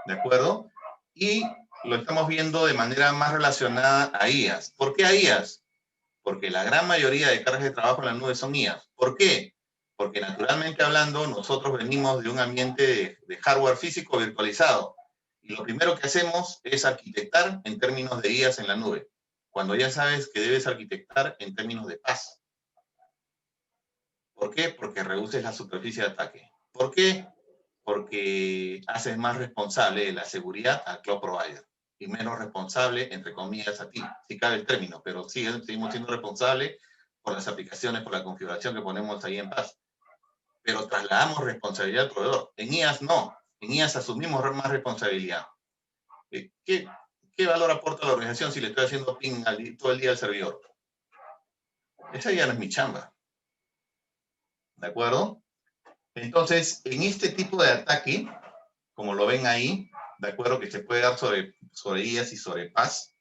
¿De acuerdo? Y lo estamos viendo de manera más relacionada a IaaS. ¿Por qué a IaaS? Porque la gran mayoría de cargas de trabajo en la nube son IaaS. ¿Por qué? Porque naturalmente hablando, nosotros venimos de un ambiente de hardware físico virtualizado. Y lo primero que hacemos es arquitectar en términos de IaaS en la nube, cuando ya sabes que debes arquitectar en términos de PaaS. ¿Por qué? Porque reduces la superficie de ataque. ¿Por qué? Porque haces más responsable de la seguridad al cloud provider y menos responsable, entre comillas, a ti, si cabe el término, pero sí, seguimos siendo responsables por las aplicaciones, por la configuración que ponemos ahí en PaaS. Pero trasladamos responsabilidad al proveedor. En IaaS no. En IaaS asumimos más responsabilidad. ¿Qué valor aporta a la organización si le estoy haciendo ping todo el día al servidor? Esa ya no es mi chamba. ¿De acuerdo? Entonces, en este tipo de ataque, como lo ven ahí, ¿de acuerdo? Que se puede dar sobre IaaS y sobre PaaS,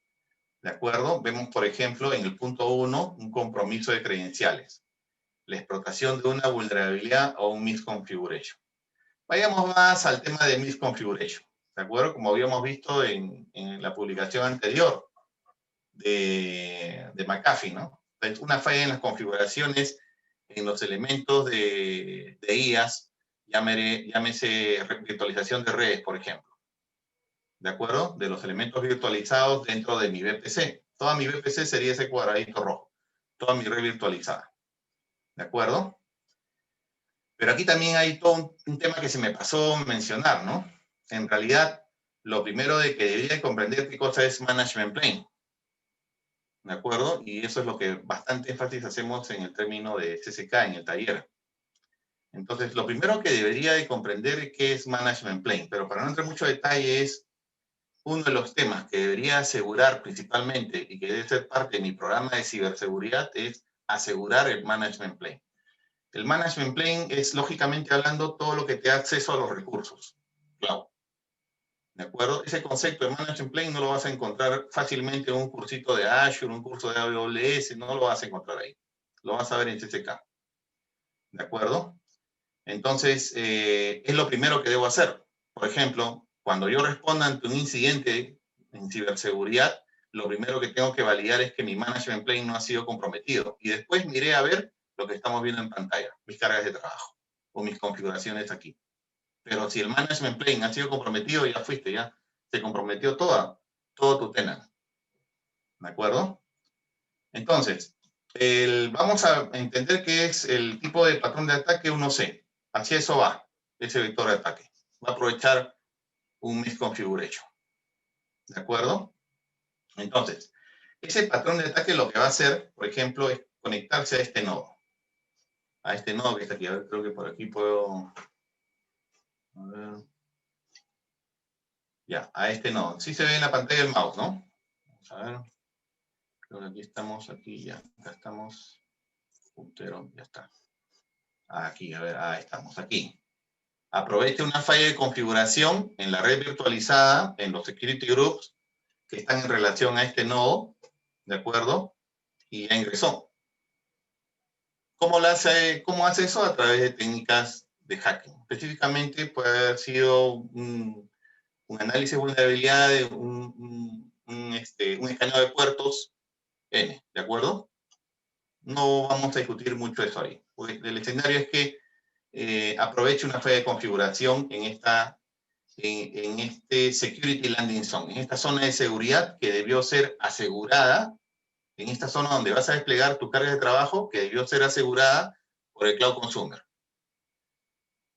¿de acuerdo? Vemos, por ejemplo, en el punto 1, un compromiso de credenciales, la explotación de una vulnerabilidad o un misconfiguration. Vayamos más al tema de misconfiguration, ¿de acuerdo? Como habíamos visto en la publicación anterior de McAfee, ¿no? Entonces, una falla en las configuraciones en los elementos de IaaS, llámese virtualización de redes, por ejemplo. ¿De acuerdo? De los elementos virtualizados dentro de mi VPC. Toda mi VPC sería ese cuadradito rojo. Toda mi red virtualizada. ¿De acuerdo? Pero aquí también hay todo un tema que se me pasó mencionar, ¿no? En realidad, lo primero de que debería comprender qué cosa es Management Plane. ¿De acuerdo? Y eso es lo que bastante énfasis hacemos en el término de CCK, en el taller. Entonces, lo primero que debería de comprender qué es Management Plane, pero para no entrar mucho detalle es uno de los temas que debería asegurar principalmente y que debe ser parte de mi programa de ciberseguridad es asegurar el Management Plane. El Management Plane es, lógicamente hablando, todo lo que te da acceso a los recursos cloud. ¿De acuerdo? Ese concepto de Management Plane no lo vas a encontrar fácilmente en un cursito de Azure, un curso de AWS, no lo vas a encontrar ahí. Lo vas a ver en CCK. ¿De acuerdo? Entonces, es lo primero que debo hacer. Por ejemplo, cuando yo responda ante un incidente en ciberseguridad, lo primero que tengo que validar es que mi Management Plane no ha sido comprometido. Y después miré a ver lo que estamos viendo en pantalla, mis cargas de trabajo o mis configuraciones aquí. Pero si el Management Plane ha sido comprometido, ya fuiste, ya se comprometió todo tu tenant. ¿De acuerdo? Entonces, Vamos a entender que es el tipo de patrón de ataque 1C. Hacia eso va, ese vector de ataque. Va a aprovechar un misconfiguration. ¿De acuerdo? Entonces, ese patrón de ataque lo que va a hacer, por ejemplo, es conectarse a este nodo. A este nodo que está aquí. A ver, creo que por aquí puedo... A ver. Ya, a este nodo. Sí se ve en la pantalla el mouse, ¿no? Vamos a ver. Creo que aquí estamos, aquí ya. Acá estamos. Puntero, ya está. Aquí, a ver, ahí estamos, aquí. Aproveche una falla de configuración en la red virtualizada, en los security groups que están en relación a este nodo, ¿de acuerdo? Y ya ingresó. ¿Cómo hace eso? A través de técnicas de hacking. Específicamente puede haber sido un análisis de vulnerabilidad de un escaneo de puertos N, ¿de acuerdo? No vamos a discutir mucho eso ahí. Pues el escenario es que aproveche una falla de configuración en este Security Landing Zone, en esta zona de seguridad que debió ser asegurada, en esta zona donde vas a desplegar tu carga de trabajo, que debió ser asegurada por el Cloud Consumer,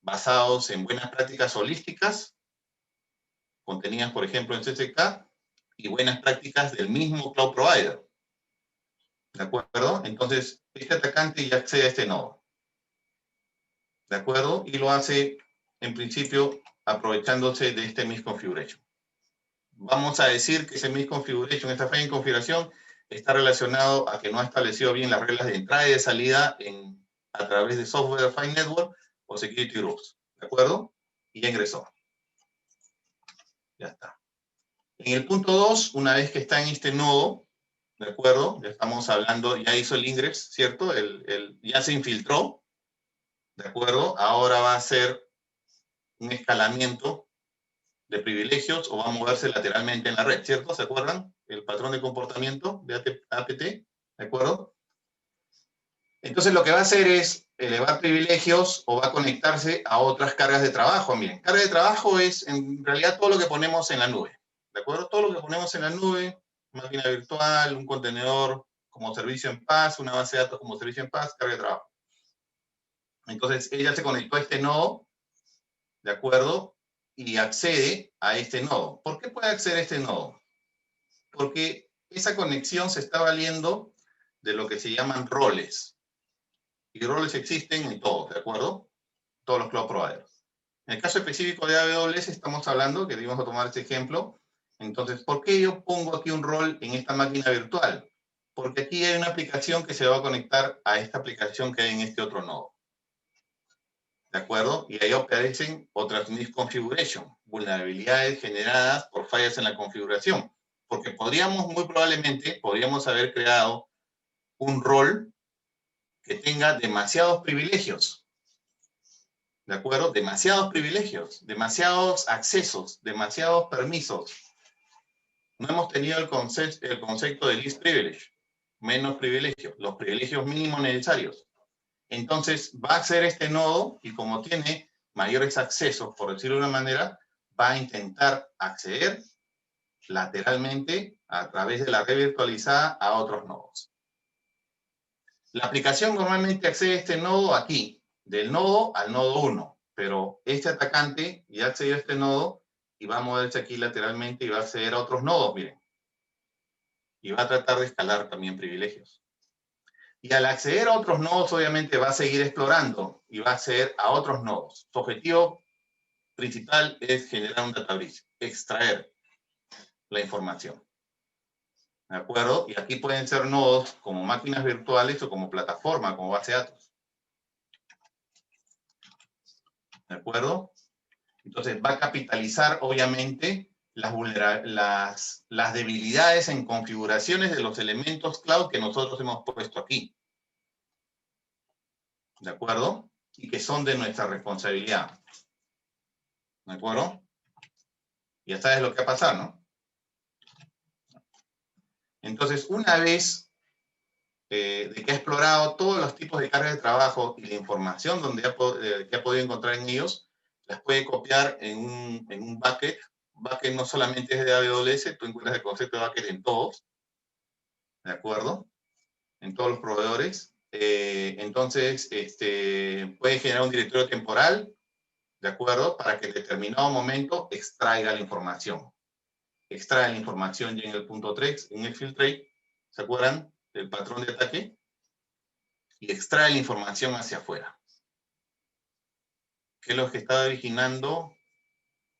basados en buenas prácticas holísticas, contenidas, por ejemplo, en CCK, y buenas prácticas del mismo Cloud Provider. ¿De acuerdo? Entonces, este atacante ya accede a este nodo. ¿De acuerdo? Y lo hace, en principio, aprovechándose de este misconfiguration. Vamos a decir que ese misconfiguration, esta falla en configuración, está relacionado a que no ha establecido bien las reglas de entrada y de salida a través de Software Defined Network o Security Groups. ¿De acuerdo? Y ya ingresó. Ya está. En el punto 2, una vez que está en este nodo, ¿de acuerdo? Ya estamos hablando, ya hizo el ingress, ¿cierto? Ya se infiltró, ¿de acuerdo? Ahora va a hacer un escalamiento de privilegios o va a moverse lateralmente en la red, ¿cierto? ¿Se acuerdan? El patrón de comportamiento de APT, ¿de acuerdo? Entonces lo que va a hacer es elevar privilegios o va a conectarse a otras cargas de trabajo. Miren, carga de trabajo es en realidad todo lo que ponemos en la nube, ¿de acuerdo? Todo lo que ponemos en la nube, máquina virtual, un contenedor como servicio en paz, una base de datos como servicio en paz, carga de trabajo. Entonces ella se conectó a este nodo, ¿de acuerdo? Y accede a este nodo. ¿Por qué puede acceder a este nodo? Porque esa conexión se está valiendo de lo que se llaman roles. Y roles existen en todos, ¿de acuerdo? Todos los cloud providers. En el caso específico de AWS estamos hablando, que debimos tomar este ejemplo. Entonces, ¿por qué yo pongo aquí un rol en esta máquina virtual? Porque aquí hay una aplicación que se va a conectar a esta aplicación que hay en este otro nodo. ¿De acuerdo? Y ahí aparecen otras misconfiguration, vulnerabilidades generadas por fallas en la configuración. Porque muy probablemente, podríamos haber creado un rol que tenga demasiados privilegios. ¿De acuerdo? Demasiados privilegios, demasiados accesos, demasiados permisos. No hemos tenido el concepto de least privilege, menos privilegios, los privilegios mínimos necesarios. Entonces, va a acceder este nodo y como tiene mayores accesos, por decirlo de una manera, va a intentar acceder lateralmente a través de la red virtualizada a otros nodos. La aplicación normalmente accede a este nodo aquí, del nodo al nodo 1, pero este atacante ya accedió a este nodo y va a moverse aquí lateralmente y va a acceder a otros nodos, miren. Y va a tratar de escalar también privilegios. Y al acceder a otros nodos, obviamente va a seguir explorando y va a acceder a otros nodos. Su objetivo principal es generar un data breach, extraer la información. ¿De acuerdo? Y aquí pueden ser nodos como máquinas virtuales o como plataforma, como base de datos. ¿De acuerdo? Entonces va a capitalizar, obviamente, las debilidades en configuraciones de los elementos cloud que nosotros hemos puesto aquí. ¿De acuerdo? Y que son de nuestra responsabilidad. ¿De acuerdo? Ya sabes lo que va a pasar, ¿no? Entonces, una vez de que ha explorado todos los tipos de carga de trabajo y la información que ha podido encontrar en ellos, las puede copiar en un bucket. Bucket no solamente es de AWS, tú encuentras el concepto de bucket en todos. ¿De acuerdo? en todos los proveedores. Entonces, puede generar un directorio temporal, ¿de acuerdo? Para que en determinado momento extraiga la información. Extrae la información ya en el punto 3, en el filtrate, ¿se acuerdan del patrón de ataque? Y extrae la información hacia afuera. ¿Qué es lo que está originando?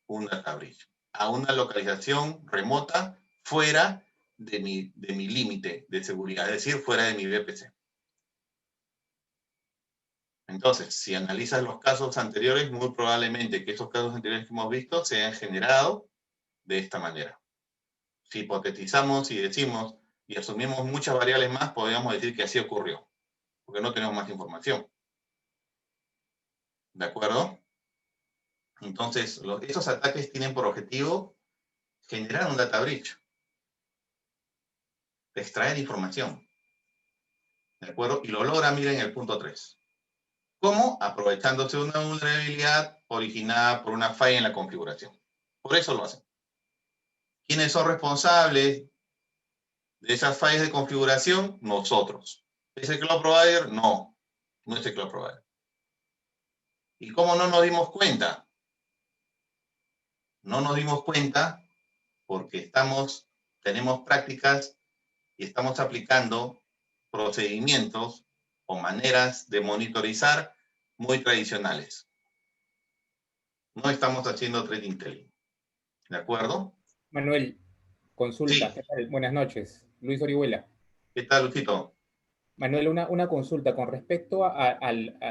Un data breach. A una localización remota fuera de mi límite de seguridad, es decir, fuera de mi VPC. Entonces, si analizas los casos anteriores, muy probablemente que esos casos anteriores que hemos visto se hayan generado de esta manera. Si hipotetizamos y decimos y asumimos muchas variables más, podríamos decir que así ocurrió, porque no tenemos más información. ¿De acuerdo? Entonces, esos ataques tienen por objetivo generar un data breach, extraer información. ¿De acuerdo? Y lo logra, miren, en el punto 3. ¿Cómo? Aprovechándose de una vulnerabilidad originada por una falla en la configuración. Por eso lo hacen. ¿Quiénes son responsables de esas fallas de configuración? Nosotros. ¿Es el cloud provider? No, no es el cloud provider. ¿Y cómo no nos dimos cuenta? No nos dimos cuenta porque tenemos prácticas y estamos aplicando procedimientos o maneras de monitorizar muy tradicionales. No estamos haciendo threat intelligence. ¿De acuerdo? Manuel, consulta. Sí. ¿Qué tal? Buenas noches. Luis Orihuela. ¿Qué tal, Luchito? Manuel, una consulta con respecto a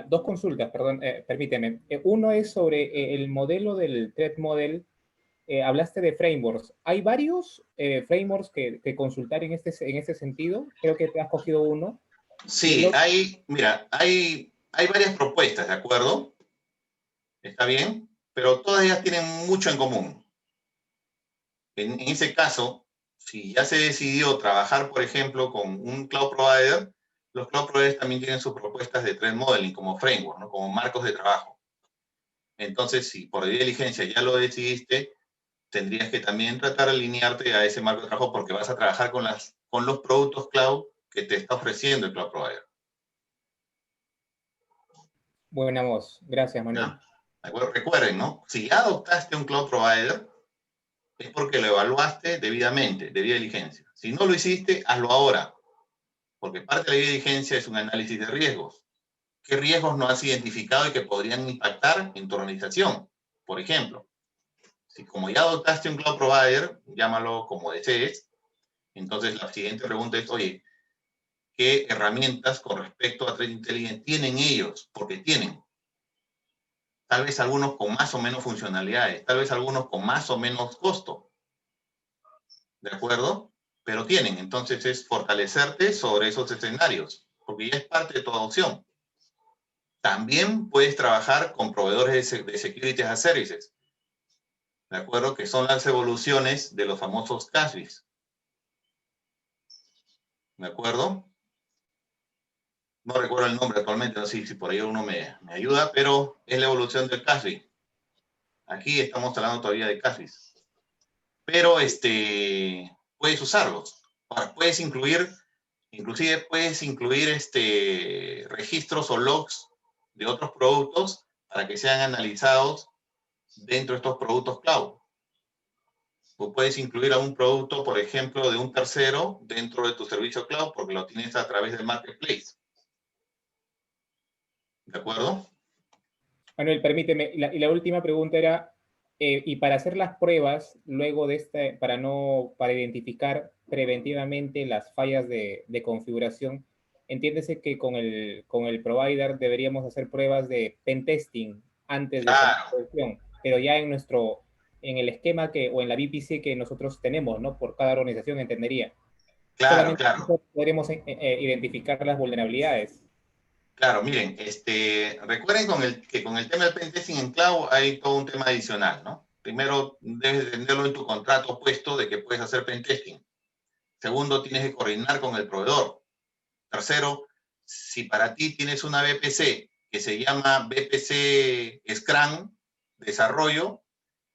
dos consultas, perdón, permíteme. Uno es sobre el modelo del threat model. Hablaste de frameworks. ¿Hay varios frameworks que consultar en este sentido? Creo que te has cogido uno. Sí, mira, hay varias propuestas, ¿de acuerdo? ¿Está bien? Pero todas ellas tienen mucho en común. En ese caso, si ya se decidió trabajar, por ejemplo, con un cloud provider, los cloud providers también tienen sus propuestas de threat modeling como framework, ¿no? Como marcos de trabajo. Entonces, si por diligencia ya lo decidiste, tendrías que también tratar de alinearte a ese marco de trabajo porque vas a trabajar con los productos cloud que te está ofreciendo el cloud provider. Buena voz. Gracias, Manuel. ¿Ya? Recuerden, ¿no? Si ya adoptaste un cloud provider, es porque lo evaluaste debidamente, debida diligencia. Si no lo hiciste, hazlo ahora. Porque parte de la diligencia es un análisis de riesgos. ¿Qué riesgos no has identificado y que podrían impactar en tu organización? Por ejemplo, si como ya adoptaste un cloud provider, llámalo como desees, entonces la siguiente pregunta es, oye, ¿qué herramientas con respecto a Threat Intelligence tienen ellos? Porque tienen. Tal vez algunos con más o menos funcionalidades, tal vez algunos con más o menos costo. ¿De acuerdo? Pero tienen. Entonces es fortalecerte sobre esos escenarios, porque ya es parte de tu adopción. También puedes trabajar con proveedores de security as a services. ¿De acuerdo? Que son las evoluciones de los famosos CASBs. ¿De acuerdo? No recuerdo el nombre actualmente, no sé si por ahí uno me ayuda, pero es la evolución del CASB. Aquí estamos hablando todavía de CASBs. Pero puedes usarlos. Ahora, inclusive puedes incluir registros o logs de otros productos para que sean analizados dentro de estos productos cloud. Tú puedes incluir a un producto, por ejemplo, de un tercero dentro de tu servicio cloud porque lo tienes a través del marketplace. ¿De acuerdo? Manuel, permíteme. Y la última pregunta era, y para hacer las pruebas, luego de para identificar preventivamente las fallas de configuración, entiéndese que con el provider deberíamos hacer pruebas de pentesting antes de salir de producción, pero ya en el esquema o en la VPC que nosotros tenemos, ¿no? Por cada organización entendería. Claro, Solamente claro. podremos identificar las vulnerabilidades. Claro, miren, recuerden que con el tema del pentesting en cloud hay todo un tema adicional, ¿no? Primero, debes tenerlo en tu contrato puesto de que puedes hacer pentesting. Segundo, tienes que coordinar con el proveedor. Tercero, si para ti tienes una VPC que se llama VPC Scrum Desarrollo,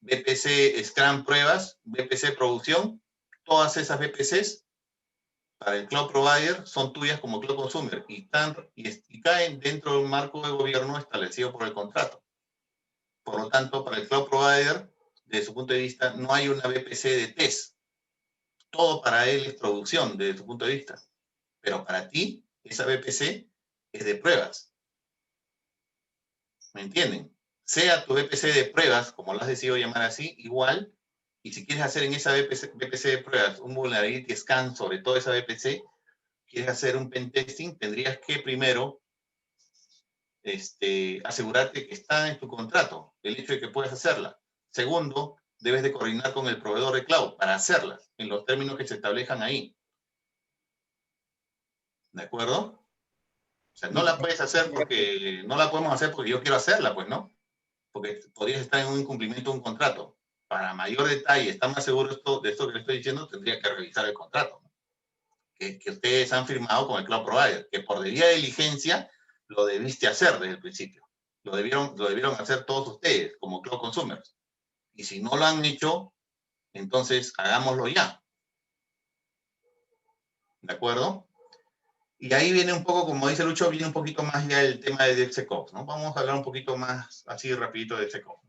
VPC Scrum Pruebas, VPC Producción, todas esas VPCs para el cloud provider son tuyas como cloud consumer y caen dentro de un marco de gobierno establecido por el contrato. Por lo tanto, para el cloud provider, desde su punto de vista, no hay una VPC de test. Todo para él es producción, desde su punto de vista. Pero para ti, esa VPC es de pruebas. ¿Me entienden? Sea tu VPC de pruebas, como lo has decidido llamar así, igual, y si quieres hacer en esa VPC de pruebas un vulnerability scan sobre toda esa VPC, quieres hacer un pentesting, tendrías que primero asegurarte que está en tu contrato, el hecho de que puedas hacerla. Segundo, debes de coordinar con el proveedor de cloud para hacerla, en los términos que se establezcan ahí. ¿De acuerdo? O sea, no la puedes hacer porque, no la podemos hacer porque yo quiero hacerla, pues, ¿no? Porque podrías estar en un incumplimiento de un contrato. Para mayor detalle, estar más seguro de esto que le estoy diciendo, tendría que revisar el contrato, ¿no? que ustedes han firmado con el cloud provider, que por debida diligencia lo debiste hacer desde el principio. Lo debieron hacer todos ustedes como cloud consumers. Y si no lo han hecho, entonces hagámoslo ya. ¿De acuerdo? Y ahí viene un poco, como dice Lucho, viene un poquito más ya el tema de DevSecOps, ¿no? Vamos a hablar un poquito más así rapidito de DevSecOps.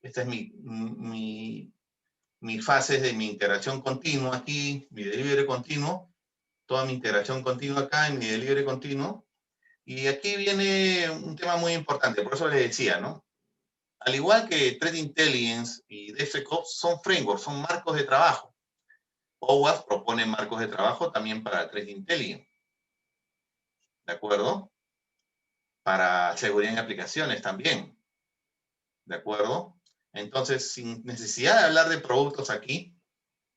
Esta es mi fases de mi integración continua aquí, mi delivery continuo, toda mi integración continua acá en mi delivery continuo. Y aquí viene un tema muy importante, por eso les decía, ¿no? Al igual que Threat Intelligence y DevSecOps son frameworks, son marcos de trabajo. OWASP propone marcos de trabajo también para Threat Intelligence. ¿De acuerdo? Para seguridad en aplicaciones también. ¿De acuerdo? Entonces, sin necesidad de hablar de productos aquí,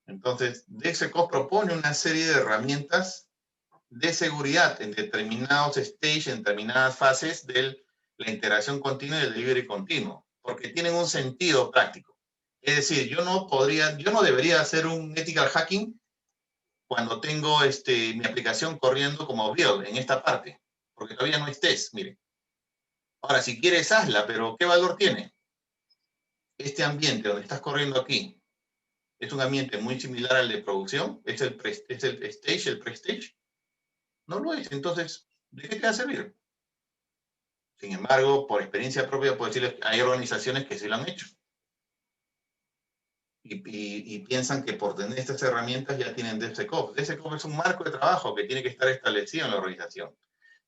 entonces DevSecOps propone una serie de herramientas de seguridad en determinados stages, en determinadas fases de la integración continua y el delivery continuo, porque tienen un sentido práctico. Es decir, yo no debería hacer un ethical hacking cuando tengo mi aplicación corriendo como build en esta parte, porque todavía no estés, miren. Ahora, si quieres, hazla, pero ¿qué valor tiene? Este ambiente donde estás corriendo aquí es un ambiente muy similar al de producción, es el stage, el pre-stage. No lo es, entonces, ¿de qué te va a servir? Sin embargo, por experiencia propia, puedo decirles que hay organizaciones que sí lo han hecho. Y piensan que por tener estas herramientas ya tienen DevSecOps. DevSecOps es un marco de trabajo que tiene que estar establecido en la organización.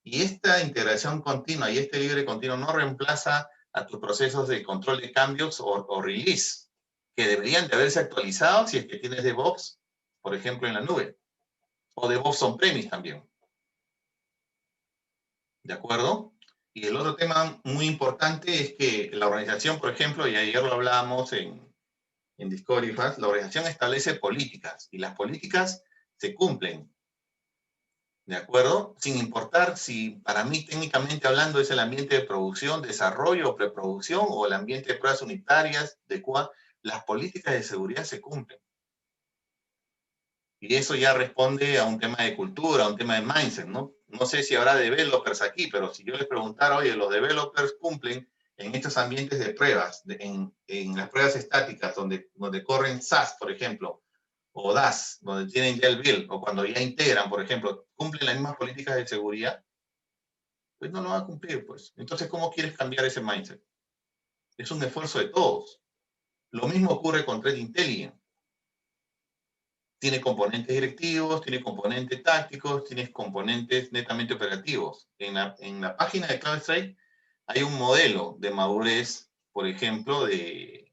Y esta integración continua y este libre continuo no reemplaza a tus procesos de control de cambios o release, que deberían de haberse actualizado si es que tienes DevOps, por ejemplo, en la nube. O DevOps on-premise también. ¿De acuerdo? Y el otro tema muy importante es que la organización, por ejemplo, y ayer lo hablábamos en Discovery Fast, la organización establece políticas y las políticas se cumplen. ¿De acuerdo? Sin importar si para mí técnicamente hablando es el ambiente de producción, desarrollo o preproducción o el ambiente de pruebas unitarias, de cual las políticas de seguridad se cumplen. Y eso ya responde a un tema de cultura, a un tema de mindset, ¿no? No sé si habrá developers aquí, pero si yo les preguntara, oye, los developers cumplen en estos ambientes de pruebas, en las pruebas estáticas, donde corren SAS, por ejemplo, o DAS, donde tienen ya el build, o cuando ya integran, por ejemplo, cumplen las mismas políticas de seguridad, pues no lo van a cumplir, pues. Entonces, ¿cómo quieres cambiar ese mindset? Es un esfuerzo de todos. Lo mismo ocurre con Threat Intelligence. Tiene componentes directivos, tiene componentes tácticos, tiene componentes netamente operativos. En la página de CloudStrike hay un modelo de madurez, por ejemplo, de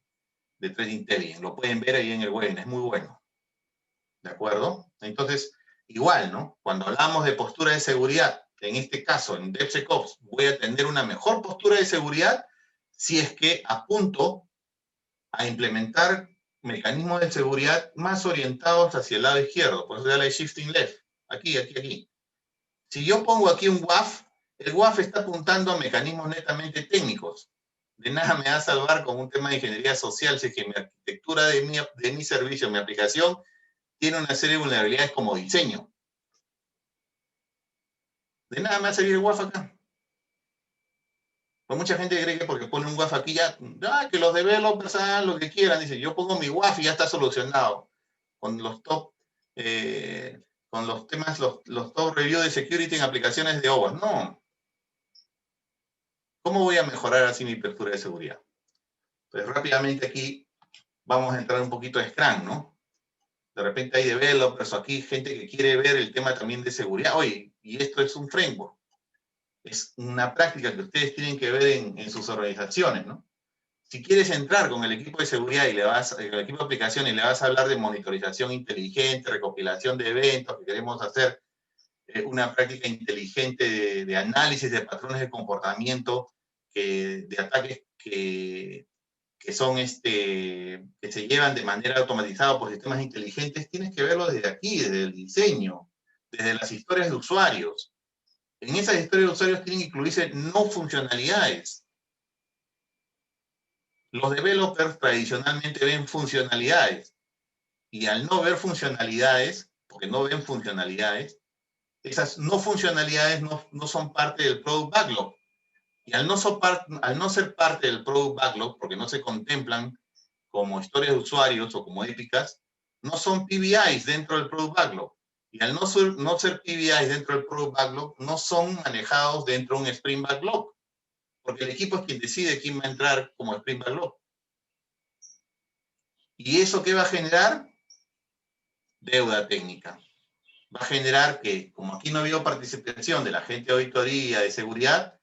Threat Intelligence. Lo pueden ver ahí en el webinar, es muy bueno. ¿De acuerdo? Entonces, igual, ¿no? Cuando hablamos de postura de seguridad, en este caso, en DevSecOps, voy a tener una mejor postura de seguridad si es que apunto a implementar mecanismos de seguridad más orientados hacia el lado izquierdo, por eso ya la de shifting left, aquí. Si yo pongo aquí un WAF, el WAF está apuntando a mecanismos netamente técnicos. De nada me va a salvar con un tema de ingeniería social si es que mi arquitectura de mi servicio, mi aplicación, tiene una serie de vulnerabilidades como diseño. De nada me va a servir el WAF acá. Pues mucha gente cree que porque pone un WAF aquí ya, que los developers hagan lo que quieran. Dice, yo pongo mi WAF y ya está solucionado. Con los top con los temas, los top review de security en aplicaciones de OWASP. No. ¿Cómo voy a mejorar así mi postura de seguridad? Pues rápidamente aquí vamos a entrar un poquito a Scrum, ¿no? De repente hay developers aquí, gente que quiere ver el tema también de seguridad. Oye, y esto es un framework. Es una práctica que ustedes tienen que ver en sus organizaciones, ¿no? Si quieres entrar con el equipo de seguridad y el equipo de aplicación y le vas a hablar de monitorización inteligente, recopilación de eventos, que queremos hacer una práctica inteligente de análisis de patrones de comportamiento, de ataques que son que se llevan de manera automatizada por sistemas inteligentes, tienes que verlo desde aquí, desde el diseño, desde las historias de usuarios. En esas historias de usuarios tienen que incluirse no funcionalidades. Los developers tradicionalmente ven funcionalidades y al no ver funcionalidades, porque no ven funcionalidades, esas no funcionalidades no son parte del Product Backlog. Y al no ser parte del Product Backlog, porque no se contemplan como historias de usuarios o como épicas, no son PBIs dentro del Product Backlog. Y al no ser PBIs dentro del Product Backlog, no son manejados dentro de un Sprint Backlog. Porque el equipo es quien decide quién va a entrar como Sprint Backlog. ¿Y eso qué va a generar? Deuda técnica. Va a generar que, como aquí no ha habido participación de la gente de auditoría, de seguridad,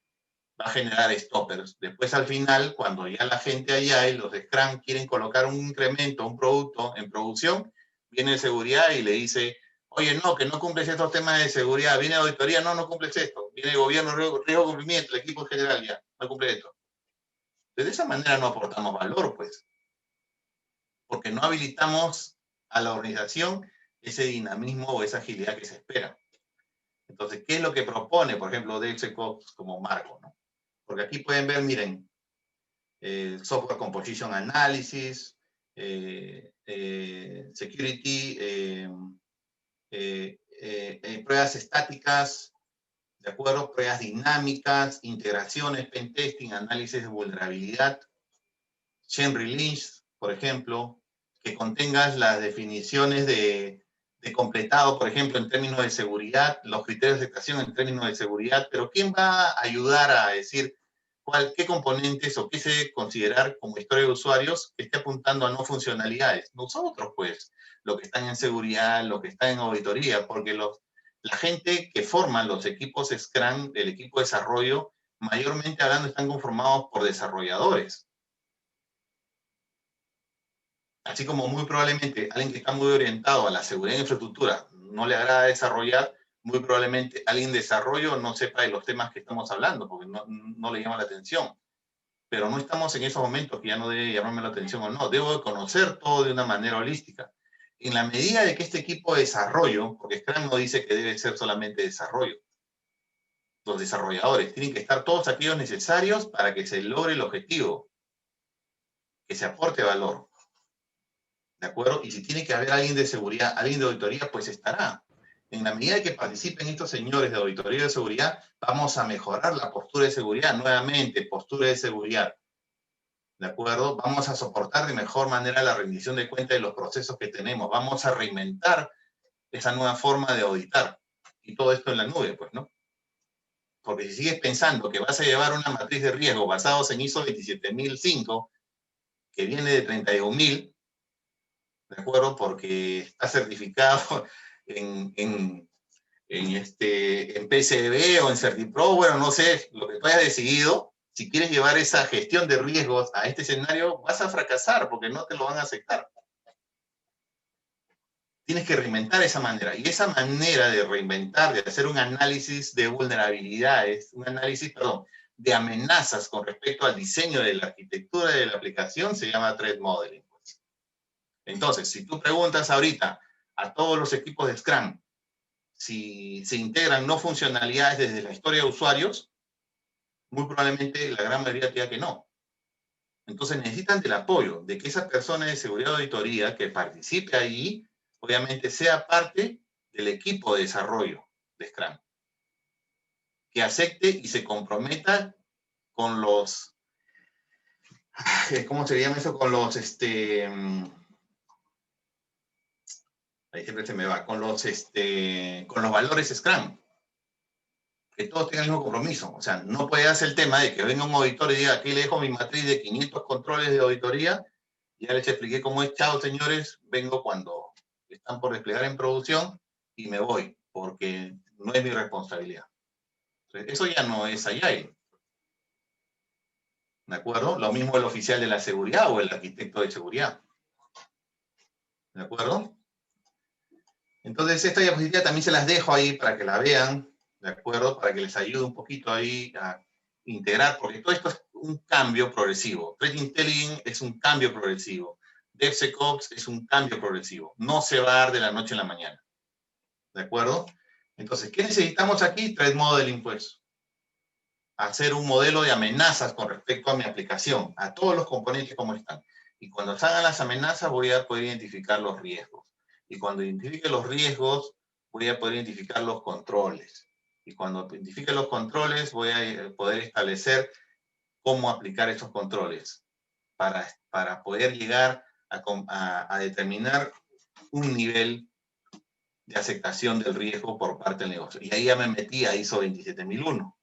va a generar stoppers. Después, al final, cuando ya la gente allá y los de Scrum quieren colocar un incremento, un producto en producción, viene de seguridad y le dice, oye, no, que no cumples estos temas de seguridad. Viene de auditoría, no cumples esto. Viene de gobierno, riesgo de cumplimiento, el equipo general ya, no cumple esto. De esa manera no aportamos valor, pues. Porque no habilitamos a la organización ese dinamismo o esa agilidad que se espera. Entonces, ¿qué es lo que propone, por ejemplo, DevSecOps como marco, ¿no? Porque aquí pueden ver, miren, Software Composition Analysis, Security, pruebas estáticas, ¿de acuerdo? Pruebas dinámicas, integraciones, pentesting, análisis de vulnerabilidad, chain release, por ejemplo, que contengas las definiciones de completado, por ejemplo, en términos de seguridad, los criterios de aceptación en términos de seguridad, pero ¿quién va a ayudar a decir qué componentes o qué se debe considerar como historia de usuarios que esté apuntando a no funcionalidades? Nosotros, pues, lo que están en seguridad, lo que está en auditoría, porque la gente que forma los equipos Scrum, el equipo de desarrollo, mayormente hablando, están conformados por desarrolladores. Así como muy probablemente alguien que está muy orientado a la seguridad de infraestructura no le agrada desarrollar, muy probablemente alguien de desarrollo no sepa de los temas que estamos hablando, porque no le llama la atención. Pero no estamos en esos momentos que ya no debe llamarme la atención o no. Debo de conocer todo de una manera holística. En la medida de que este equipo de desarrollo, porque Scrum no dice que debe ser solamente desarrollo, los desarrolladores tienen que estar todos aquellos necesarios para que se logre el objetivo, que se aporte valor. ¿De acuerdo? Y si tiene que haber alguien de seguridad, alguien de auditoría, pues estará. En la medida que participen estos señores de auditoría y de seguridad, vamos a mejorar la postura de seguridad. Nuevamente, postura de seguridad. ¿De acuerdo? Vamos a soportar de mejor manera la rendición de cuentas de los procesos que tenemos. Vamos a reinventar esa nueva forma de auditar. Y todo esto en la nube, pues, ¿no? Porque si sigues pensando que vas a llevar una matriz de riesgo basados en ISO 27005, que viene de 31000, ¿de acuerdo? Porque está certificado en PCB o en CertiPro, bueno, no sé, lo que tú hayas decidido, si quieres llevar esa gestión de riesgos a este escenario, vas a fracasar porque no te lo van a aceptar. Tienes que reinventar esa manera. Y esa manera de reinventar, de hacer un análisis de vulnerabilidades, un análisis, perdón, de amenazas con respecto al diseño de la arquitectura de la aplicación, se llama Threat Modeling. Entonces, si tú preguntas ahorita a todos los equipos de Scrum si se integran no funcionalidades desde la historia de usuarios, muy probablemente la gran mayoría te diga que no. Entonces necesitan del apoyo de que esa persona de seguridad de auditoría que participe ahí, obviamente sea parte del equipo de desarrollo de Scrum. Que acepte y se comprometa con los, ¿cómo se llama eso? Con los, ahí siempre se me va, con los valores Scrum, que todos tengan el mismo compromiso. O sea, no puede hacer el tema de que venga un auditor y diga, aquí le dejo mi matriz de 500 controles de auditoría, ya les expliqué cómo es, chao señores, vengo cuando están por desplegar en producción y me voy, porque no es mi responsabilidad. Entonces, eso ya no es Agile. ¿De acuerdo? Lo mismo el oficial de la seguridad o el arquitecto de seguridad. ¿De acuerdo? Entonces, esta diapositiva también se las dejo ahí para que la vean, ¿de acuerdo? Para que les ayude un poquito ahí a integrar, porque todo esto es un cambio progresivo. Threat Intelligence es un cambio progresivo. DevSecOps es un cambio progresivo. No se va a dar de la noche a la mañana. ¿De acuerdo? Entonces, ¿qué necesitamos aquí? Threat Modeling, pues. Hacer un modelo de amenazas con respecto a mi aplicación, a todos los componentes como están. Y cuando salgan las amenazas, voy a poder identificar los riesgos. Y cuando identifique los riesgos, voy a poder identificar los controles. Y cuando identifique los controles, voy a poder establecer cómo aplicar esos controles para poder llegar a determinar un nivel de aceptación del riesgo por parte del negocio. Y ahí ya me metí a ISO 27001.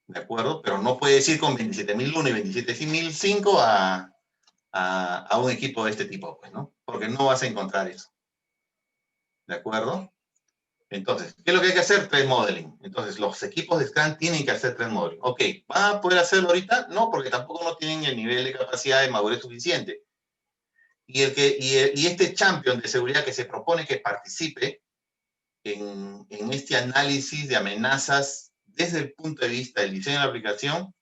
¿De acuerdo? Pero no puedes ir con 27001 y 27005 a un equipo de este tipo, pues, ¿no? Porque no vas a encontrar eso. ¿De acuerdo? Entonces, ¿qué es lo que hay que hacer? Threat Modeling. Entonces, los equipos de Scrum tienen que hacer Threat Modeling. Ok, ¿van a poder hacerlo ahorita? No, porque tampoco no tienen el nivel de capacidad de madurez suficiente. Y este champion de seguridad que se propone que participe en este análisis de amenazas desde el punto de vista del diseño de la aplicación,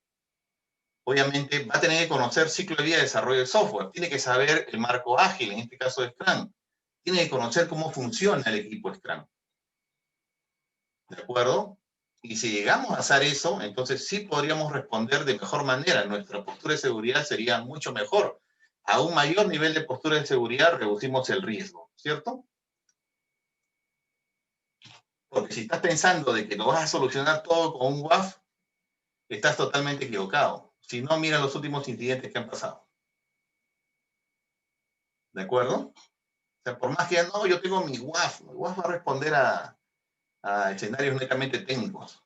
obviamente va a tener que conocer ciclo de vida de desarrollo de software, tiene que saber el marco ágil, en este caso de Scrum, tiene que conocer cómo funciona el equipo Scrum. ¿De acuerdo? Y si llegamos a hacer eso, entonces sí podríamos responder de mejor manera. Nuestra postura de seguridad sería mucho mejor. A un mayor nivel de postura de seguridad reducimos el riesgo, ¿cierto? Porque si estás pensando de que lo vas a solucionar todo con un WAF, estás totalmente equivocado. Si no, mira los últimos incidentes que han pasado. ¿De acuerdo? O sea, por más que ya no, yo tengo mi WAF va a responder a escenarios netamente técnicos.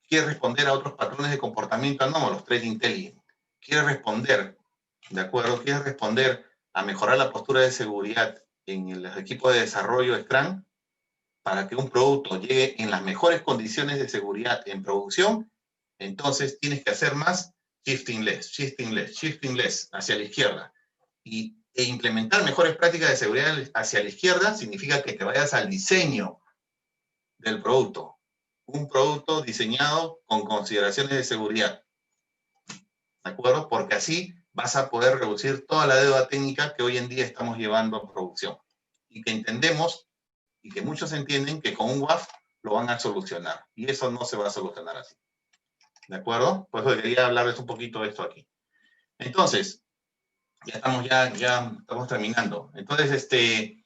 Quiere responder a otros patrones de comportamiento anómalos, Threat Intelligence. Quiere responder, ¿de acuerdo? Quiere responder a mejorar la postura de seguridad en los equipos de desarrollo Scrum para que un producto llegue en las mejores condiciones de seguridad en producción. Entonces tienes que hacer más shifting less, shifting less, shifting less hacia la izquierda. E implementar mejores prácticas de seguridad hacia la izquierda significa que te vayas al diseño del producto. Un producto diseñado con consideraciones de seguridad. ¿De acuerdo? Porque así vas a poder reducir toda la deuda técnica que hoy en día estamos llevando a producción. Y que entendemos, y que muchos entienden, que con un WAF lo van a solucionar. Y eso no se va a solucionar así. ¿De acuerdo? Por eso quería hablarles un poquito de esto aquí. Entonces, ya estamos terminando. Entonces, ¿qué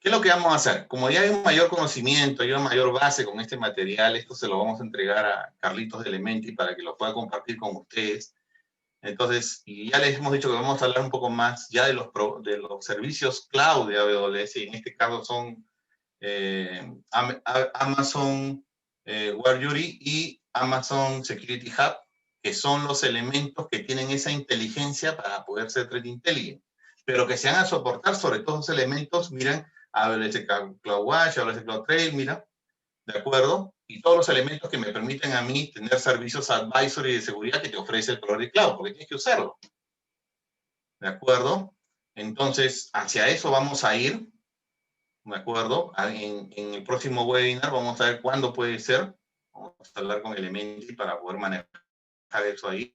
es lo que vamos a hacer? Como ya hay un mayor conocimiento, hay una mayor base con este material, esto se lo vamos a entregar a Carlitos de Elementi para que lo pueda compartir con ustedes. Entonces, y ya les hemos dicho que vamos a hablar un poco más ya de los servicios cloud de AWS, y en este caso son Amazon WarJury y Amazon Security Hub, que son los elementos que tienen esa inteligencia para poder ser Threat Intelligence, pero que se van a soportar sobre todos los elementos, miren, AWS CloudWatch, AWS CloudTrail, mira, ¿de acuerdo? Y todos los elementos que me permiten a mí tener servicios advisory de seguridad que te ofrece el proveedor de cloud, porque tienes que usarlo. ¿De acuerdo? Entonces, hacia eso vamos a ir, ¿de acuerdo? En el próximo webinar vamos a ver cuándo puede ser. Vamos a hablar con Elementi para poder manejar eso ahí.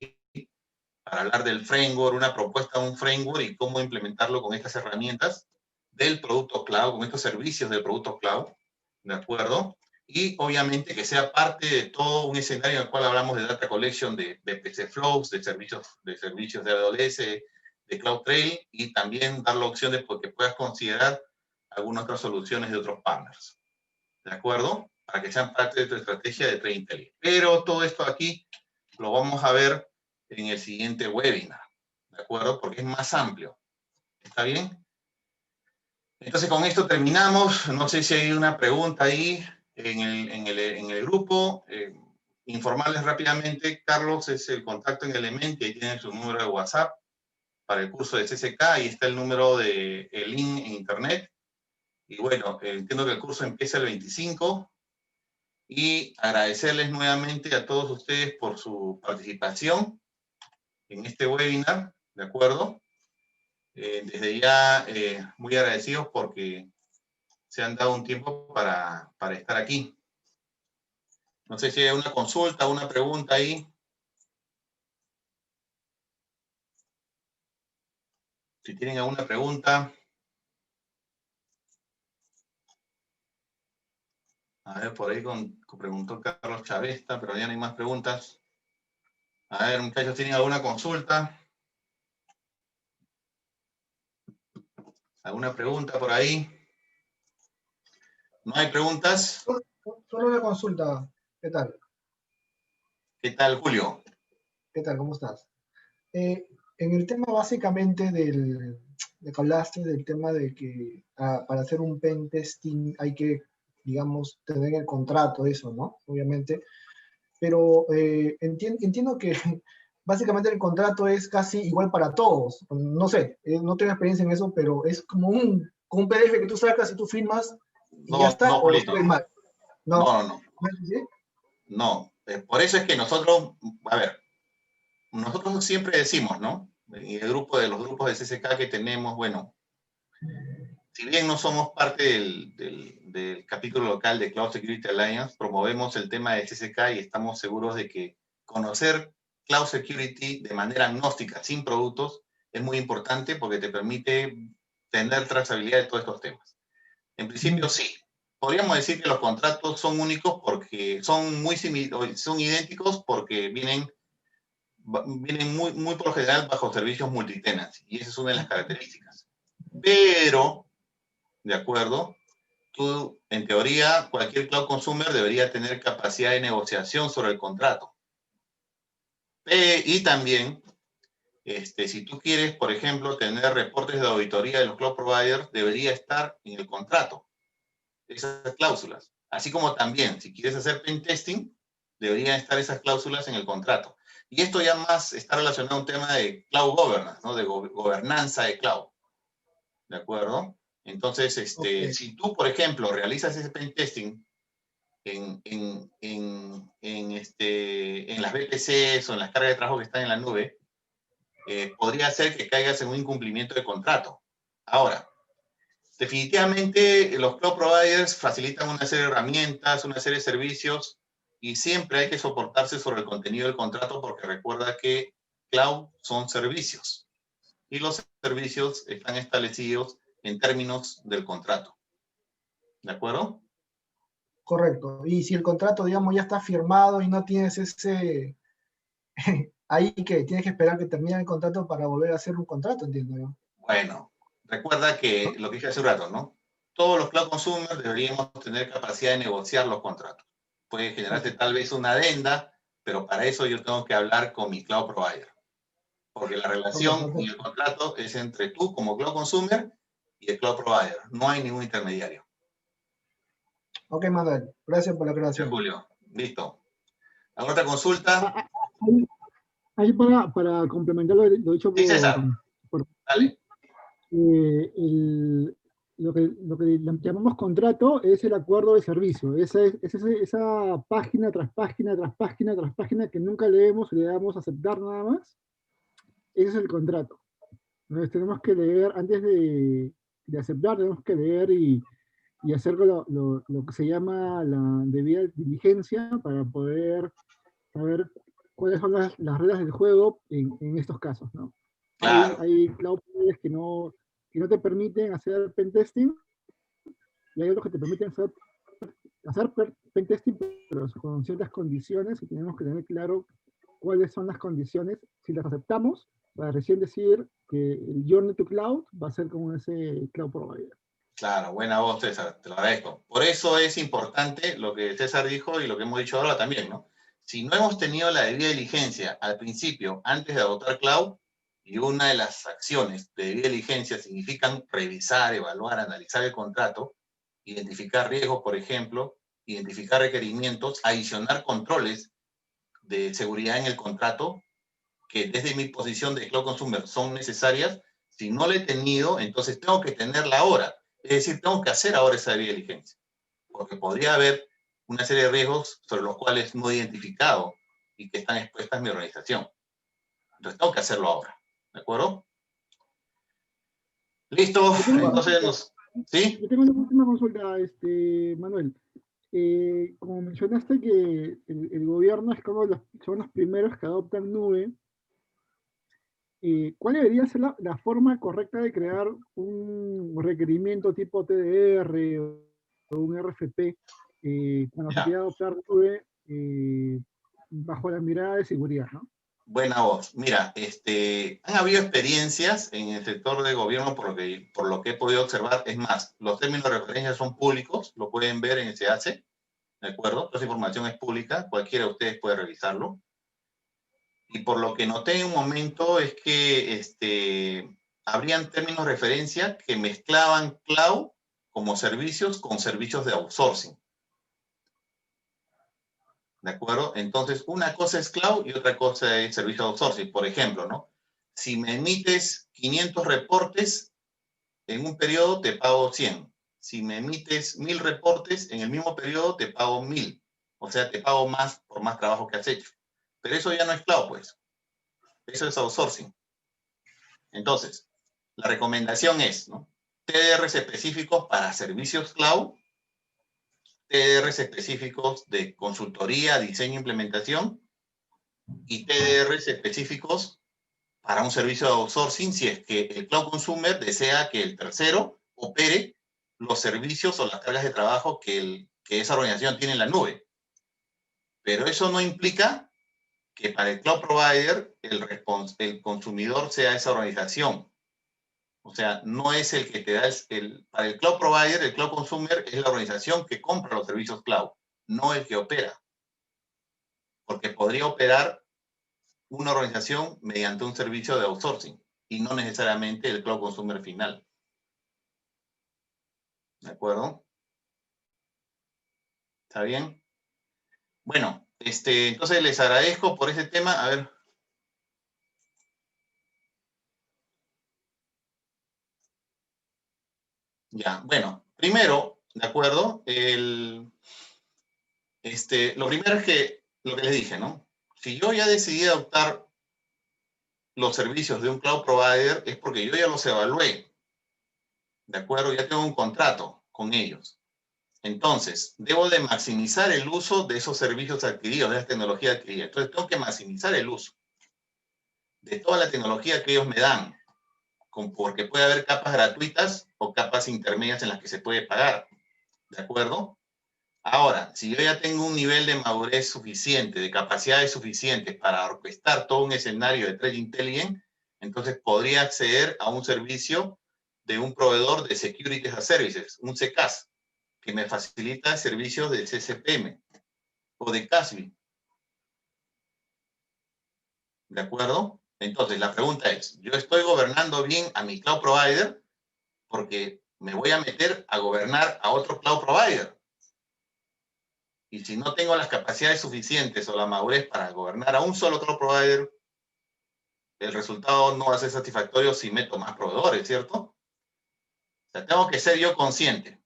Para hablar del framework, una propuesta de un framework y cómo implementarlo con estas herramientas del producto cloud, con estos servicios del producto cloud. ¿De acuerdo? Y obviamente que sea parte de todo un escenario en el cual hablamos de data collection, de BPC Flows, de servicios de AWS, de CloudTrail, y también dar la opción de que puedas considerar algunas otras soluciones de otros partners. ¿De acuerdo? Para que sean parte de tu estrategia de Threat Intelligence. Pero todo esto aquí lo vamos a ver en el siguiente webinar. ¿De acuerdo? Porque es más amplio. ¿Está bien? Entonces con esto terminamos. No sé si hay una pregunta ahí en el grupo. Informarles rápidamente, Carlos es el contacto en Elementi, ahí tienen su número de WhatsApp para el curso de CCK, ahí está el número de el link en internet. Y bueno, entiendo que el curso empieza el 25 y agradecerles nuevamente a todos ustedes por su participación en este webinar, ¿de acuerdo? Desde ya muy agradecidos porque se han dado un tiempo para estar aquí. No sé si hay una consulta, una pregunta ahí. Si tienen alguna pregunta. A ver, por ahí preguntó Carlos Chavesta, pero ya no hay más preguntas. A ver, muchachos, ¿tienen alguna consulta? ¿Alguna pregunta por ahí? ¿No hay preguntas? Solo una consulta. ¿Qué tal? ¿Qué tal, Julio? ¿Qué tal? ¿Cómo estás? En el tema básicamente de que hablaste del tema de que para hacer un pen testing hay que, digamos, tener el contrato, eso, ¿no? Obviamente. Pero entiendo que básicamente el contrato es casi igual para todos. No sé, no tengo experiencia en eso, pero es como un PDF que tú sacas y tú firmas y ya No, está, no, o Julito. estoy mal. No, no, no. ¿Sí? No. Por eso es que nosotros, a ver, nosotros siempre decimos, ¿no? Y el grupo de los grupos de CCK que tenemos, bueno, si bien no somos parte del capítulo local de Cloud Security Alliance, promovemos el tema de CCK y estamos seguros de que conocer Cloud Security de manera agnóstica, sin productos, es muy importante porque te permite tener trazabilidad de todos estos temas. En principio, sí. Podríamos decir que los contratos son únicos porque son son idénticos porque vienen muy por lo general bajo servicios multitenancy, y esa es una de las características. Pero, ¿de acuerdo? Tú, en teoría, cualquier cloud consumer debería tener capacidad de negociación sobre el contrato. Y también, si tú quieres, por ejemplo, tener reportes de auditoría de los cloud providers, debería estar en el contrato, esas cláusulas. Así como también, si quieres hacer pen testing, deberían estar esas cláusulas en el contrato. Y esto ya más está relacionado a un tema de cloud governance, ¿no? De gobernanza de cloud. ¿De acuerdo? Entonces, Okay. si tú, por ejemplo, realizas ese pen testing en las VPCs o en las cargas de trabajo que están en la nube, podría ser que caigas en un incumplimiento de contrato. Ahora, definitivamente los cloud providers facilitan una serie de herramientas, una serie de servicios, y siempre hay que soportarse sobre el contenido del contrato porque recuerda que cloud son servicios y los servicios están establecidos en términos del contrato. ¿De acuerdo? Correcto. Y si el contrato, digamos, ya está firmado y no tienes ese... ahí que tienes que esperar que termine el contrato para volver a hacer un contrato, entiendo yo. Bueno, recuerda que lo que dije hace un rato, ¿no? Todos los cloud consumers deberíamos tener capacidad de negociar los contratos. Puede generarse tal vez una adenda, pero para eso yo tengo que hablar con mi cloud provider. Porque la relación y el contrato es entre tú como cloud consumer y el cloud provider. No hay ningún intermediario. Ok, Manuel. Gracias por la Gracias, aclaración. Julio. Listo. ¿Alguna otra consulta? Ahí para complementar lo dicho Sí, César. por Dale. lo que llamamos contrato es el acuerdo de servicio. Esa página tras página, tras página, tras página que nunca leemos y le damos a aceptar nada más. Ese es el contrato. Entonces tenemos que leer, antes de aceptar, tenemos que leer y hacer lo que se llama la debida diligencia para poder saber cuáles son las reglas del juego en estos casos, ¿no? Claro. Hay cloud providers que no te permiten hacer pentesting y hay otros que te permiten hacer pentesting, pero con ciertas condiciones y tenemos que tener claro cuáles son las condiciones, si las aceptamos, para recién decir que el journey to cloud va a ser con ese cloud provider. Claro, buena voz, César, te lo agradezco. Por eso es importante lo que César dijo y lo que hemos dicho ahora también, ¿no? Si no hemos tenido la debida diligencia al principio, antes de adoptar cloud, y una de las acciones de debida diligencia significan revisar, evaluar, analizar el contrato, identificar riesgos, por ejemplo, identificar requerimientos, adicionar controles de seguridad en el contrato, que desde mi posición de Cloud Consumer son necesarias. Si no la he tenido, entonces tengo que tenerla ahora. Es decir, tengo que hacer ahora esa debida diligencia. Porque podría haber una serie de riesgos sobre los cuales no he identificado y que están expuestas en mi organización. Entonces tengo que hacerlo ahora. ¿De acuerdo? Listo. Entonces, ¿sí? Yo tengo una última consulta, Manuel. Como mencionaste que el gobierno es como son los primeros que adoptan nube, ¿cuál debería ser la forma correcta de crear un requerimiento tipo TDR o un RFP cuando se quiere adoptar nube bajo la mirada de seguridad, ¿no? Buena voz. Mira, han habido experiencias en el sector de gobierno por lo que he podido observar. Es más, los términos de referencia son públicos, lo pueden ver en SEACE, ¿de acuerdo? Toda esa información es pública, cualquiera de ustedes puede revisarlo. Y por lo que noté en un momento es que habrían términos de referencia que mezclaban cloud como servicios con servicios de outsourcing. ¿De acuerdo? Entonces, una cosa es cloud y otra cosa es servicio de outsourcing. Por ejemplo, ¿no? Si me emites 500 reportes en un periodo, te pago 100. Si me emites 1000 reportes en el mismo periodo, te pago 1000. O sea, te pago más por más trabajo que has hecho. Pero eso ya no es cloud, pues. Eso es outsourcing. Entonces, la recomendación es, ¿no? TDRs específicos para servicios cloud, TDRs específicos de consultoría, diseño e implementación, y TDRs específicos para un servicio de outsourcing si es que el cloud consumer desea que el tercero opere los servicios o las cargas de trabajo que esa organización tiene en la nube. Pero eso no implica que para el cloud provider el consumidor sea esa organización. O sea, no es el que te da para el cloud provider, el cloud consumer es la organización que compra los servicios cloud, no el que opera. Porque podría operar una organización mediante un servicio de outsourcing y no necesariamente el cloud consumer final. ¿De acuerdo? ¿Está bien? Bueno, entonces les agradezco por ese tema. A ver. Ya, bueno, primero, ¿de acuerdo? Lo primero es que, lo que les dije, ¿no? Si yo ya decidí adoptar los servicios de un cloud provider, es porque yo ya los evalué, ¿de acuerdo? Ya tengo un contrato con ellos. Entonces, debo de maximizar el uso de esos servicios adquiridos, de esa tecnología adquirida. Entonces, tengo que maximizar el uso de toda la tecnología que ellos me dan, porque puede haber capas gratuitas o capas intermedias en las que se puede pagar, ¿de acuerdo? Ahora, si yo ya tengo un nivel de madurez suficiente, de capacidades suficientes para orquestar todo un escenario de Threat Intelligence, entonces podría acceder a un servicio de un proveedor de Security as a Services, un CCaaS, que me facilita servicios de CCPM o de CASB. ¿De acuerdo? Entonces, la pregunta es, ¿yo estoy gobernando bien a mi cloud provider? Porque me voy a meter a gobernar a otro cloud provider. Y si no tengo las capacidades suficientes o la madurez para gobernar a un solo cloud provider, el resultado no va a ser satisfactorio si meto más proveedores, ¿cierto? O sea, tengo que ser yo consciente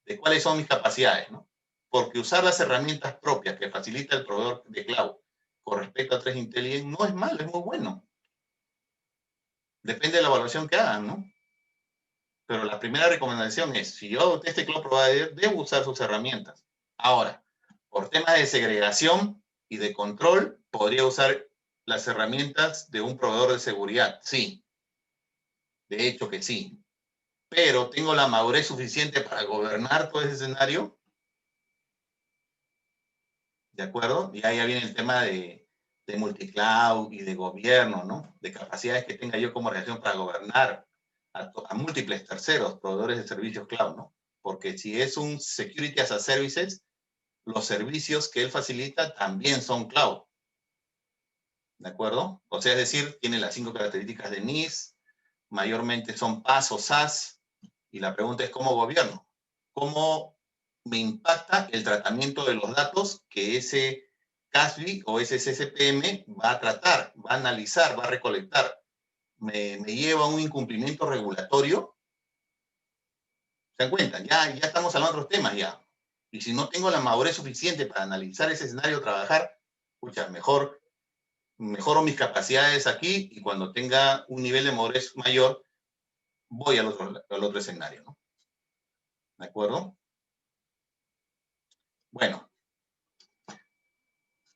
de cuáles son mis capacidades, ¿no? Porque usar las herramientas propias que facilita el proveedor de cloud con respecto a Threat Intelligence no es malo, es muy bueno. Depende de la evaluación que hagan, ¿no? Pero la primera recomendación es, si yo adopté este cloud provider, debo usar sus herramientas. Ahora, por temas de segregación y de control, podría usar las herramientas de un proveedor de seguridad, sí. De hecho que sí. Pero tengo la madurez suficiente para gobernar todo ese escenario. ¿De acuerdo? Y ahí ya viene el tema de multicloud y de gobierno, ¿no? De capacidades que tenga yo como organización para gobernar a múltiples terceros, proveedores de servicios cloud, ¿no? Porque si es un Security as a Services, los servicios que él facilita también son cloud. ¿De acuerdo? O sea, es decir, tiene las 5 características de NIST, mayormente son PaaS o SaaS, y la pregunta es ¿cómo gobierno? ¿Cómo me impacta el tratamiento de los datos que ese CASB o ese CCPM va a tratar, va a analizar, va a recolectar? ¿Me lleva a un incumplimiento regulatorio? ¿Se dan cuenta? Ya estamos hablando de otros temas ya. Y si no tengo la madurez suficiente para analizar ese escenario, trabajar, escucha, mejoro mis capacidades aquí y cuando tenga un nivel de madurez mayor, voy al otro escenario, ¿no? ¿De acuerdo? Bueno,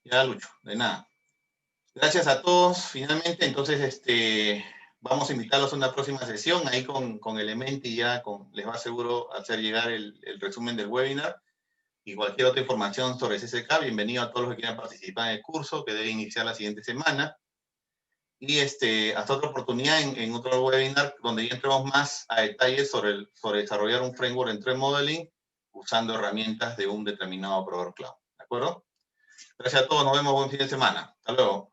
ya Lucho, de nada. Gracias a todos. Finalmente, entonces, vamos a invitarlos a una próxima sesión ahí con Elementi, ya les va seguro hacer llegar el resumen del webinar. Y cualquier otra información sobre CCK, bienvenido a todos los que quieran participar en el curso, que debe iniciar la siguiente semana. Y hasta otra oportunidad en otro webinar donde ya entremos más a detalles sobre desarrollar un framework en Trend Modeling usando herramientas de un determinado proveedor cloud. ¿De acuerdo? Gracias a todos, nos vemos, buen fin de semana. Hasta luego.